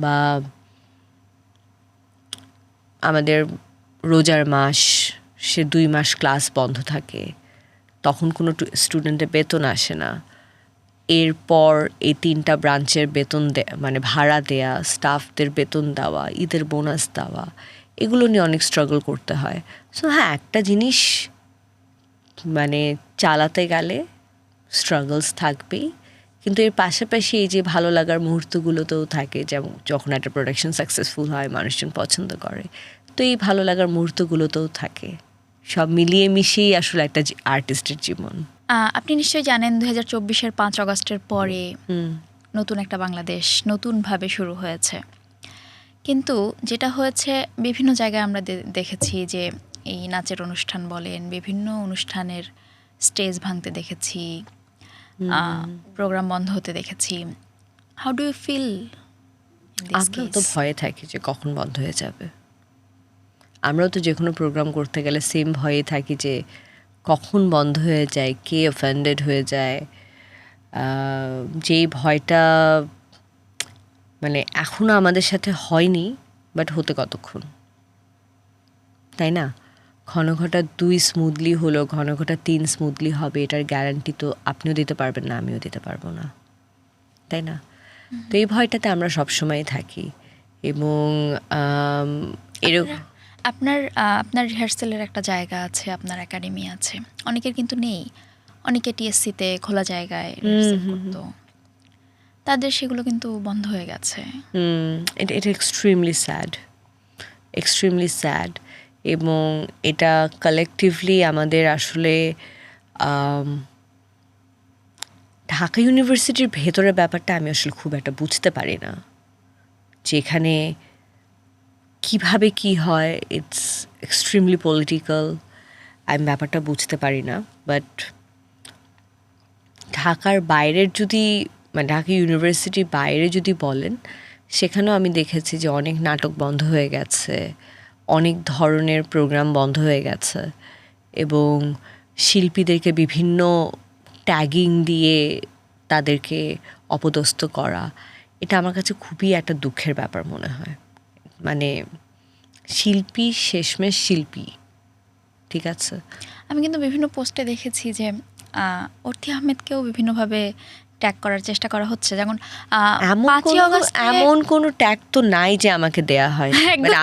Speaker 1: বা আমাদের রোজার মাস, সে 2 মাস ক্লাস বন্ধ থাকে, তখন কোনো স্টুডেন্টের বেতন আসে না। এরপর এই 3টা ব্রাঞ্চের বেতন মানে ভাড়া দেয়া, স্টাফদের বেতন দেওয়া, ঈদের বোনাস দেওয়া, এগুলো নিয়ে অনেক স্ট্রাগল করতে হয়। সো হ্যাঁ, একটা জিনিস মানে চালাতে গেলে স্ট্রাগলস থাকবেই, কিন্তু এর পাশাপাশি এই যে ভালো লাগার মুহূর্তগুলোতেও থাকে, যেমন যখন একটা প্রোডাকশন সাকসেসফুল হয়, মানুষজন পছন্দ করে, তো এই ভালো লাগার মুহূর্তগুলোতেও থাকে। সব মিলিয়ে মিশিয়েই আসলে একটা আর্টিস্টের জীবন।
Speaker 2: আপনি নিশ্চয়ই জানেন 2024-এর 5 আগস্টের পরে নতুন একটা বাংলাদেশ নতুনভাবে শুরু হয়েছে। কিন্তু যেটা হয়েছে, বিভিন্ন জায়গায় আমরা দেখেছি যে এই নাচের অনুষ্ঠান বলেন, বিভিন্ন অনুষ্ঠানের স্টেজ ভাঙতে দেখেছি, প্রোগ্রাম বন্ধ হতে দেখেছি। How do you feel?
Speaker 1: আমরাও তো ভয়ে থাকি যে কখন বন্ধ হয়ে যাবে। আমরাও তো যে কোনো প্রোগ্রাম করতে গেলে সেম ভয়ে থাকি যে কখন বন্ধ হয়ে যায়, কে অফেন্ডেড হয়ে যায়। যেই ভয়টা মানে এখনও আমাদের সাথে হয়নি, বাট হতে কতক্ষণ, তাই না? ঘন ঘটা 2 স্মুথলি হলো, ঘন ঘটা 3 স্মুথলি হবে, এটার গ্যারান্টি তো আপনিও দিতে পারবেন না, আমিও দিতে পারবো না, তাই না? তো এই ভয়টাতে আমরা সবসময় থাকি। এবং এরকম
Speaker 2: আপনার রিহার্সালের একটা জায়গা আছে, আপনার একাডেমি আছে, অনেকের কিন্তু নেই। অনেকে টিএসসিতে খোলা জায়গায় রিহার্সাল করতো, তাদের সেগুলো কিন্তু বন্ধ হয়ে গেছে।
Speaker 1: এটা এক্সট্রিমলি স্যাড। এবং এটা কালেকটিভলি আমাদের আসলে ঢাকা ইউনিভার্সিটির ভেতরের ব্যাপারটা আমি আসলে খুব একটা বুঝতে পারি না, যেখানে কিভাবে কি হয়। ইটস এক্সট্রিমলি পলিটিক্যাল, আমি ব্যাপারটা বুঝতে পারি না। বাট ঢাকার বাইরের যদি মানে ঢাকা ইউনিভার্সিটির বাইরে যদি বলেন, সেখানেও আমি দেখেছি যে অনেক নাটক বন্ধ হয়ে গেছে, অনেক ধরনের প্রোগ্রাম বন্ধ হয়ে গেছে, এবং শিল্পীদেরকে বিভিন্ন ট্যাগিং দিয়ে তাদেরকে অপদস্থ করা, এটা আমার কাছে খুবই একটা দুঃখের ব্যাপার মনে হয়। মানে শিল্পী শেষমেশ শিল্পী, ঠিক আছে?
Speaker 2: আমি কিন্তু বিভিন্ন পোস্টে দেখেছি যে অর্থী আহমেদকেও বিভিন্নভাবে ট্যাগ করার চেষ্টা করা হচ্ছে, যেমন
Speaker 1: এমন
Speaker 2: 5ই
Speaker 1: কোনো
Speaker 2: অগস্টে
Speaker 1: এমন কোনো ট্যাগ তো নাই যে আমাকে দেয়া হয়। মানে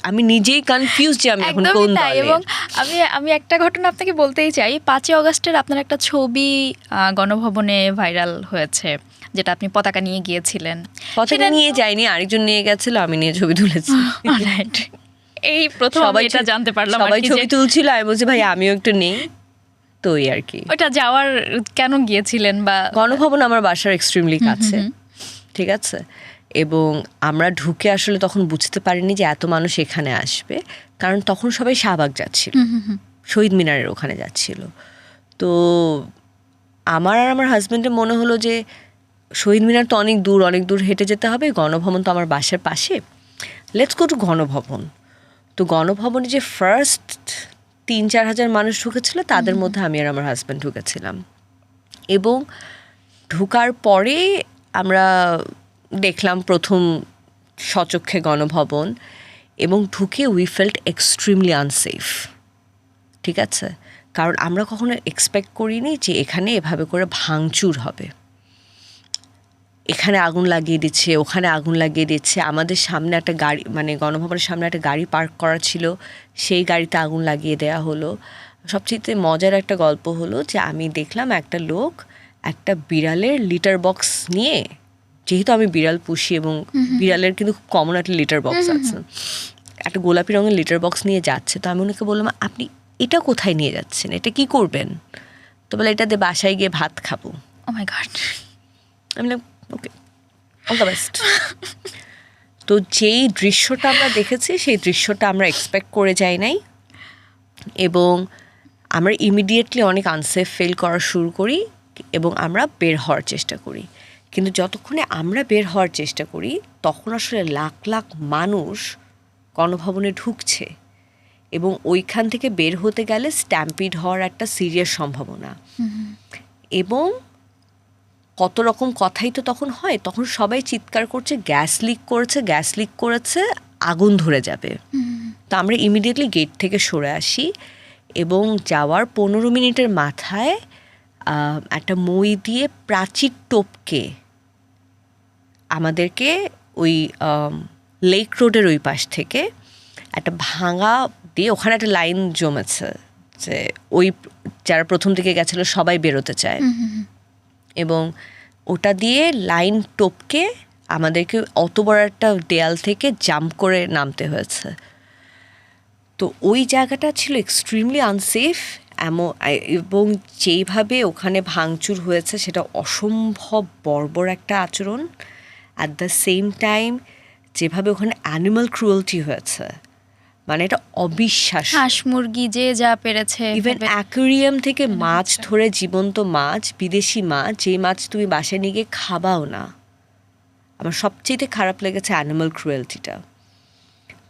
Speaker 1: আমি নিজেই কনফিউজ যে আমি এখন
Speaker 2: একদমই
Speaker 1: কোন
Speaker 2: তাই।
Speaker 1: দলে।
Speaker 2: এবং আমি একটা ঘটনা আপনাকে বলতেই চাই। 5ই অগস্টের আপনার একটা ছবি গণভবনে ভাইরাল হয়েছে, যেটা আপনি পতাকা নিয়ে গিয়েছিলেন।
Speaker 1: পতাকা নিয়ে যাইনি, আরেকজন নিয়ে গেছিল, আমি নিয়ে ছবি তুলেছি।
Speaker 2: Alright. এই প্রথম আমি এটা জানতে পারলাম আর
Speaker 1: সবাই
Speaker 2: কি,
Speaker 1: ছবি
Speaker 2: যে
Speaker 1: তুলছিল, আমি বলছি ভাই আমিও একটু নেই, তো ওই আর কি।
Speaker 2: ওটা যাওয়ার কেন গিয়েছিলেন? বা
Speaker 1: গণভবন আমার বাসার এক্সট্রিমলি কাছে, ঠিক আছে, এবং আমরা ঢুকে আসলে তখন বুঝতে পারিনি যে এত মানুষ এখানে আসবে, কারণ তখন সবাই শাহবাগ যাচ্ছিল, শহীদ মিনারের ওখানে যাচ্ছিল। তো আমার আর আমার হাজব্যান্ডের মনে হলো যে শহীদ মিনার তো অনেক দূর হেঁটে যেতে হবে, গণভবন তো আমার বাসার পাশে, লেটস গো টু গণভবন। তো গণভবনে যে ফার্স্ট 3-4 হাজার মানুষ ঢুকেছিল, তাদের মধ্যে আমি আর আমার হাজব্যান্ড ঢুকেছিলাম। এবং ঢুকার পরে আমরা দেখলাম প্রথম সচক্ষে গণভবন, এবং ঢুকে উই ফেল্ট এক্সট্রিমলি আনসেফ, ঠিক আছে, কারণ আমরা কখনো এক্সপেক্ট করিনি যে এখানে এভাবে করে ভাঙচুর হবে। এখানে আগুন লাগিয়ে দিচ্ছে, ওখানে আগুন লাগিয়ে দিচ্ছে, আমাদের সামনে একটা গাড়ি, মানে গণভবনের সামনে একটা গাড়ি পার্ক করা ছিল, সেই গাড়িতে আগুন লাগিয়ে দেওয়া হলো। সবচেয়ে মজার একটা গল্প হলো যে আমি দেখলাম একটা লোক একটা বিড়ালের লিটার বক্স নিয়ে, যেহেতু আমি বিড়াল পুষি এবং বিড়ালের কিন্তু খুব কমন একটা লিটার বক্স আছে, একটা গোলাপি রঙের লিটার বক্স নিয়ে যাচ্ছে। তো আমি ওনাকে বললাম, আপনি এটা কোথায় নিয়ে যাচ্ছেন, এটা কি করবেন? তো বলে, এটা দিয়ে বাসায় গিয়ে ভাত খাবো।
Speaker 2: ও মাই গড।
Speaker 1: আমি ওকে, অল দ্য বেস্ট। তো যেই দৃশ্যটা আমরা দেখেছি, সেই দৃশ্যটা আমরা এক্সপেক্ট করে যাই নাই, এবং আমরা ইমিডিয়েটলি অনেক আনসেফ ফিল করা শুরু করি এবং আমরা বের হওয়ার চেষ্টা করি। কিন্তু যতক্ষণে আমরা বের হওয়ার চেষ্টা করি, তখন আসলে লাখ লাখ মানুষ গণভবনে ঢুকছে, এবং ওইখান থেকে বের হতে গেলে স্ট্যাম্পিড হওয়ার একটা সিরিয়াস সম্ভাবনা। এবং কত রকম কথাই তো তখন হয়, তখন সবাই চিৎকার করছে, গ্যাস লিক করেছে, আগুন ধরে যাবে। তো আমরা ইমিডিয়েটলি গেট থেকে সরে আসি, এবং যাওয়ার 15 মিনিটের মাথায় একটা মই দিয়ে প্রাচীর টপকে আমাদেরকে ওই লেক রোডের ওই পাশ থেকে একটা ভাঙা দিয়ে, ওখানে একটা লাইন জমেছে যে ওই যারা প্রথম দিকে গেছিলো সবাই বেরোতে চায়, এবং ওটা দিয়ে লাইন টপকে আমাদেরকে অত বড় একটা দেয়াল থেকে জাম্প করে নামতে হয়েছে। তো ওই জায়গাটা ছিল এক্সট্রিমলি আনসেফ, এবং যেইভাবে ওখানে ভাঙচুর হয়েছে সেটা অসম্ভব বর্বর একটা আচরণ। অ্যাট দ্য সেম টাইম যেভাবে ওখানে অ্যানিমাল ক্রুয়েলটি হয়েছে, মানে এটা অবিশ্বাস।
Speaker 2: হাঁস মুরগি যে যা পেরেছে,
Speaker 1: ইভেন অ্যাকোয়ারিয়াম থেকে মাছ ধরে, জীবন্ত মাছ, বিদেশি মাছ, যেই মাছ তুমি বাসায় নিয়ে গিয়ে খাবাও না। আমার সবচেয়ে খারাপ লেগেছে অ্যানিমাল ক্রুয়েলটিটা,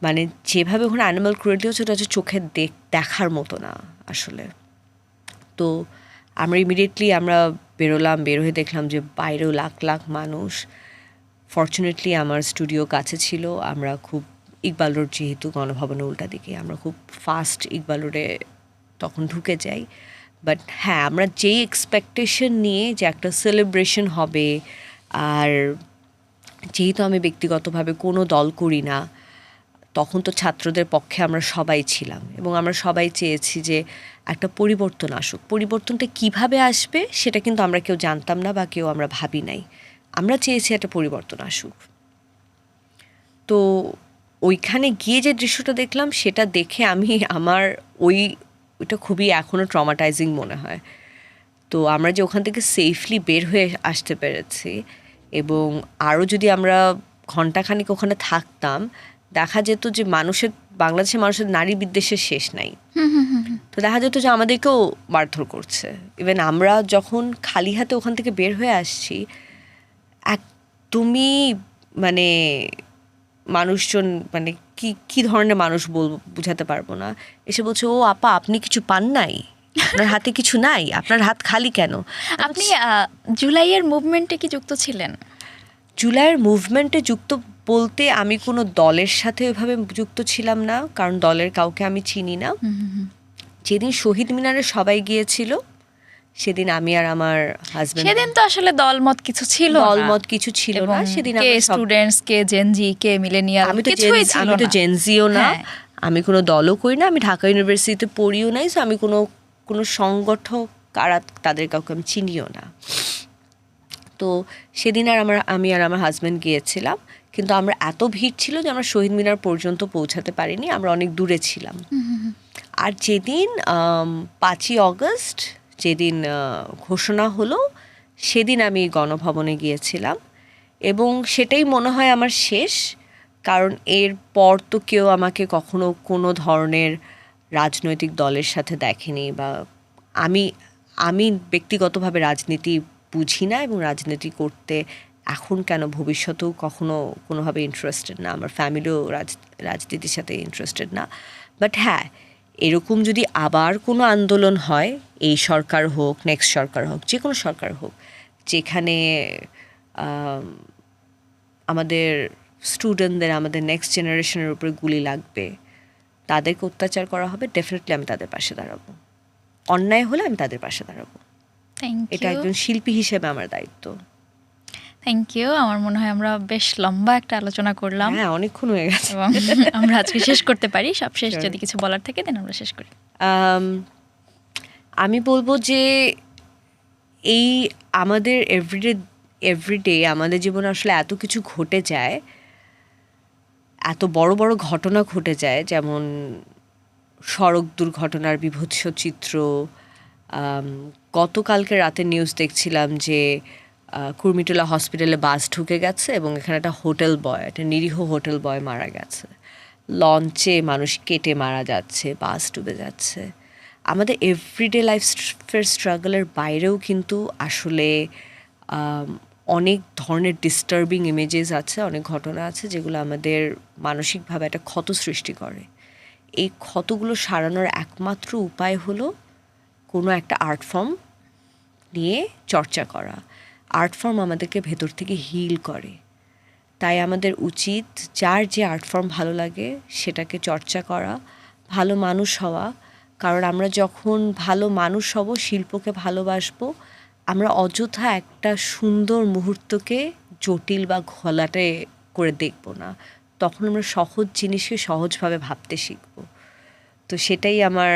Speaker 1: মানে যেভাবে ওখানে অ্যানিমাল ক্রুয়েলটি হচ্ছে, ওটা হচ্ছে চোখে দেখার মতো না আসলে। তো আমরা ইমিডিয়েটলি বেরোলাম, বের হয়ে দেখলাম যে বাইরেও লাখ লাখ মানুষ। ফর্চুনেটলি আমার স্টুডিও কাছে ছিল, আমরা খুব ইকবাল রোড, যেহেতু গণভবনের উল্টা দিকে, আমরা খুব ফাস্ট ইকবাল রোডে তখন ঢুকে যাই। বাট হ্যাঁ, আমরা যেই এক্সপেকটেশন নিয়ে যে একটা সেলিব্রেশন হবে, আর যেহেতু আমি ব্যক্তিগতভাবে কোনো দল করি না, তখন তো ছাত্রদের পক্ষে আমরা সবাই ছিলাম, এবং আমরা সবাই চেয়েছি যে একটা পরিবর্তন আসুক। পরিবর্তনটা কিভাবে আসবে সেটা কিন্তু আমরা কেউ জানতাম না, বা কেউ আমরা ভাবি নাই। আমরা চেয়েছি একটা পরিবর্তন আসুক। তো ওইখানে গিয়ে যে দৃশ্যটা দেখলাম, সেটা দেখে আমার ওইটা খুবই এখনও ট্রমাটাইজিং মনে হয়। তো আমরা যে ওখান থেকে সেফলি বের হয়ে আসতে পেরেছি, এবং আরও যদি আমরা ঘণ্টাখানিক ওখানে থাকতাম, দেখা যেত যে বাংলাদেশের মানুষের নারী বিদ্বেষের শেষ নাই। তো দেখা যেত যে আমাদেরকেও মারধর করছে। ইভেন আমরা যখন খালি হাতে ওখান থেকে বের হয়ে আসছি, একদমই মানে মানুষজন, মানে কি ধরনের মানুষ বলবো বুঝাতে পারবো না, এসে বলছে, ও আপা আপনি কিছু পান নাই, আপনার হাতে কিছু নাই, আপনার হাত খালি কেন?
Speaker 2: আপনি জুলাইয়ের মুভমেন্টে কি যুক্ত ছিলেন?
Speaker 1: জুলাইয়ের মুভমেন্টে যুক্ত বলতে আমি কোনো দলের সাথে ওইভাবে যুক্ত ছিলাম না, কারণ দলের কাউকে আমি চিনি না। যেদিন শহীদ মিনারে সবাই গিয়েছিল, সেদিন আমি আর আমার হাজবেন্ড,
Speaker 2: সেদিন তো আসলে দলমত কিছু ছিল না।
Speaker 1: দলমত কিছু ছিল না সেদিন।
Speaker 2: কে
Speaker 1: আমরা সব,
Speaker 2: স্টুডেন্টস, কে জেনজি, কে মিলেনিয়াল, কিছুই ছিল
Speaker 1: আমি তো
Speaker 2: না।
Speaker 1: জেনজিও না,
Speaker 2: হ্যাঁ।
Speaker 1: আমি কোনো দলও করি না, আমি ঢাকা ইউনিভার্সিটিতে পড়িও নাই, সো আমি কোনো কোনো সংগঠক কারা তাদের কাউকে আমি চিনিও না। তো সেদিন আমি আর আমার হাজব্যান্ড গিয়েছিলাম, কিন্তু আমরা এত ভিড় ছিল যে আমরা শহীদ মিনার পর্যন্ত পৌঁছাতে পারিনি, আমরা অনেক দূরে ছিলাম। আর যেদিন 5ই অগস্ট যেদিন ঘোষণা হলো, সেদিন আমি গণভবনে গিয়েছিলাম, এবং সেটাই মনে হয় আমার শেষ। কারণ এর পর তো কেউ আমাকে কখনো কোনো ধরনের রাজনৈতিক দলের সাথে দেখেনি, বা আমি আমি ব্যক্তিগতভাবে রাজনীতি বুঝি না, এবং রাজনীতি করতে এখন কেন ভবিষ্যতেও কখনো কোনোভাবে ইন্টারেস্টেড না। আমার ফ্যামিলিও রাজনীতির সাথে ইন্টারেস্টেড না। বাট হ্যাঁ, এরকম যদি আবার কোনো আন্দোলন হয়, এই সরকার হোক, নেক্সট সরকার হোক, যে কোনো সরকার হোক, যেখানে আমাদের স্টুডেন্টদের, আমাদের নেক্সট জেনারেশনের উপরে গুলি লাগবে, তাদেরকে অত্যাচার করা হবে, ডেফিনেটলি আমি তাদের পাশে দাঁড়াবো। অন্যায় হলে আমি তাদের পাশে দাঁড়াবো। এটা একজন শিল্পী হিসেবে আমার দায়িত্ব।
Speaker 2: Thank you. আমার মনে হয় আমরা বেশ লম্বা একটা আলোচনা করলাম।
Speaker 1: হ্যাঁ, অনেকক্ষণ হয়ে গেছে।
Speaker 2: এবং আমরা আজকে শেষ করতে পারি। সব শেষ,
Speaker 1: Sure.
Speaker 2: যদি কিছু বলার থাকে দেন আমরা শেষ করি।
Speaker 1: আমি বলবো যে এই আমাদের এভরিডে আমাদের জীবনে আসলে এত কিছু ঘটে যায়, এত বড় বড় ঘটনা ঘটে যায়, যেমন সড়ক দুর্ঘটনার বীভৎস চিত্র। গতকালকে রাতে নিউজ দেখছিলাম যে কুর্মিটোলা হসপিটালে বাস ঢুকে গেছে, এবং এখানে একটা হোটেল বয়, একটা নিরীহ হোটেল বয় মারা গেছে। লঞ্চে মানুষ কেটে মারা যাচ্ছে, বাস ডুবে যাচ্ছে। আমাদের এভরিডে লাইফের স্ট্রাগলের বাইরেও কিন্তু আসলে অনেক ধরনের ডিস্টার্বিং ইমেজেস আছে, অনেক ঘটনা আছে যেগুলো আমাদের মানসিকভাবে একটা ক্ষত সৃষ্টি করে। এই ক্ষতগুলো সারানোর একমাত্র উপায় হলো কোনো একটা আর্ট ফর্ম নিয়ে চর্চা করা। আর্ট ফর্ম আমাদেরকে ভেতর থেকে হিল করে। তাই আমাদের উচিত যার যে আর্ট ফর্ম ভালো লাগে সেটাকে চর্চা করা, ভালো মানুষ হওয়া। কারণ আমরা যখন ভালো মানুষ হব, শিল্পকে ভালোবাসবো, আমরা অযথা একটা সুন্দর মুহূর্তকে জটিল বা ঘোলাটে করে দেখব না। তখন আমরা সহজ জিনিসকে সহজভাবে ভাবতে শিখব। তো সেটাই আমার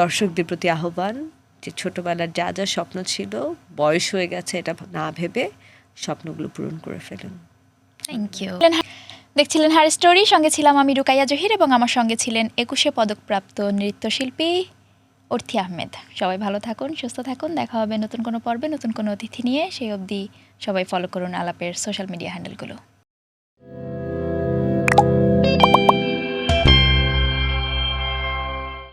Speaker 1: দর্শকদের প্রতি আহ্বান, যে ছোটোবেলার যা যা স্বপ্ন ছিল, বয়স হয়ে গেছে এটা না ভেবে স্বপ্নগুলো পূরণ করে ফেলুন।
Speaker 2: Thank you. দেখছিলেন হার স্টোরি, সঙ্গে ছিলাম আমি রুকাইয়া জহির, এবং আমার সঙ্গে ছিলেন 21শে পদকপ্রাপ্ত নৃত্যশিল্পী অর্থী আহমেদ। সবাই ভালো থাকুন, সুস্থ থাকুন। দেখা হবে নতুন কোনো পর্বে, নতুন কোনো অতিথি নিয়ে। সেই অবধি সবাই ফলো করুন আলাপের সোশ্যাল মিডিয়া হ্যান্ডেলগুলো।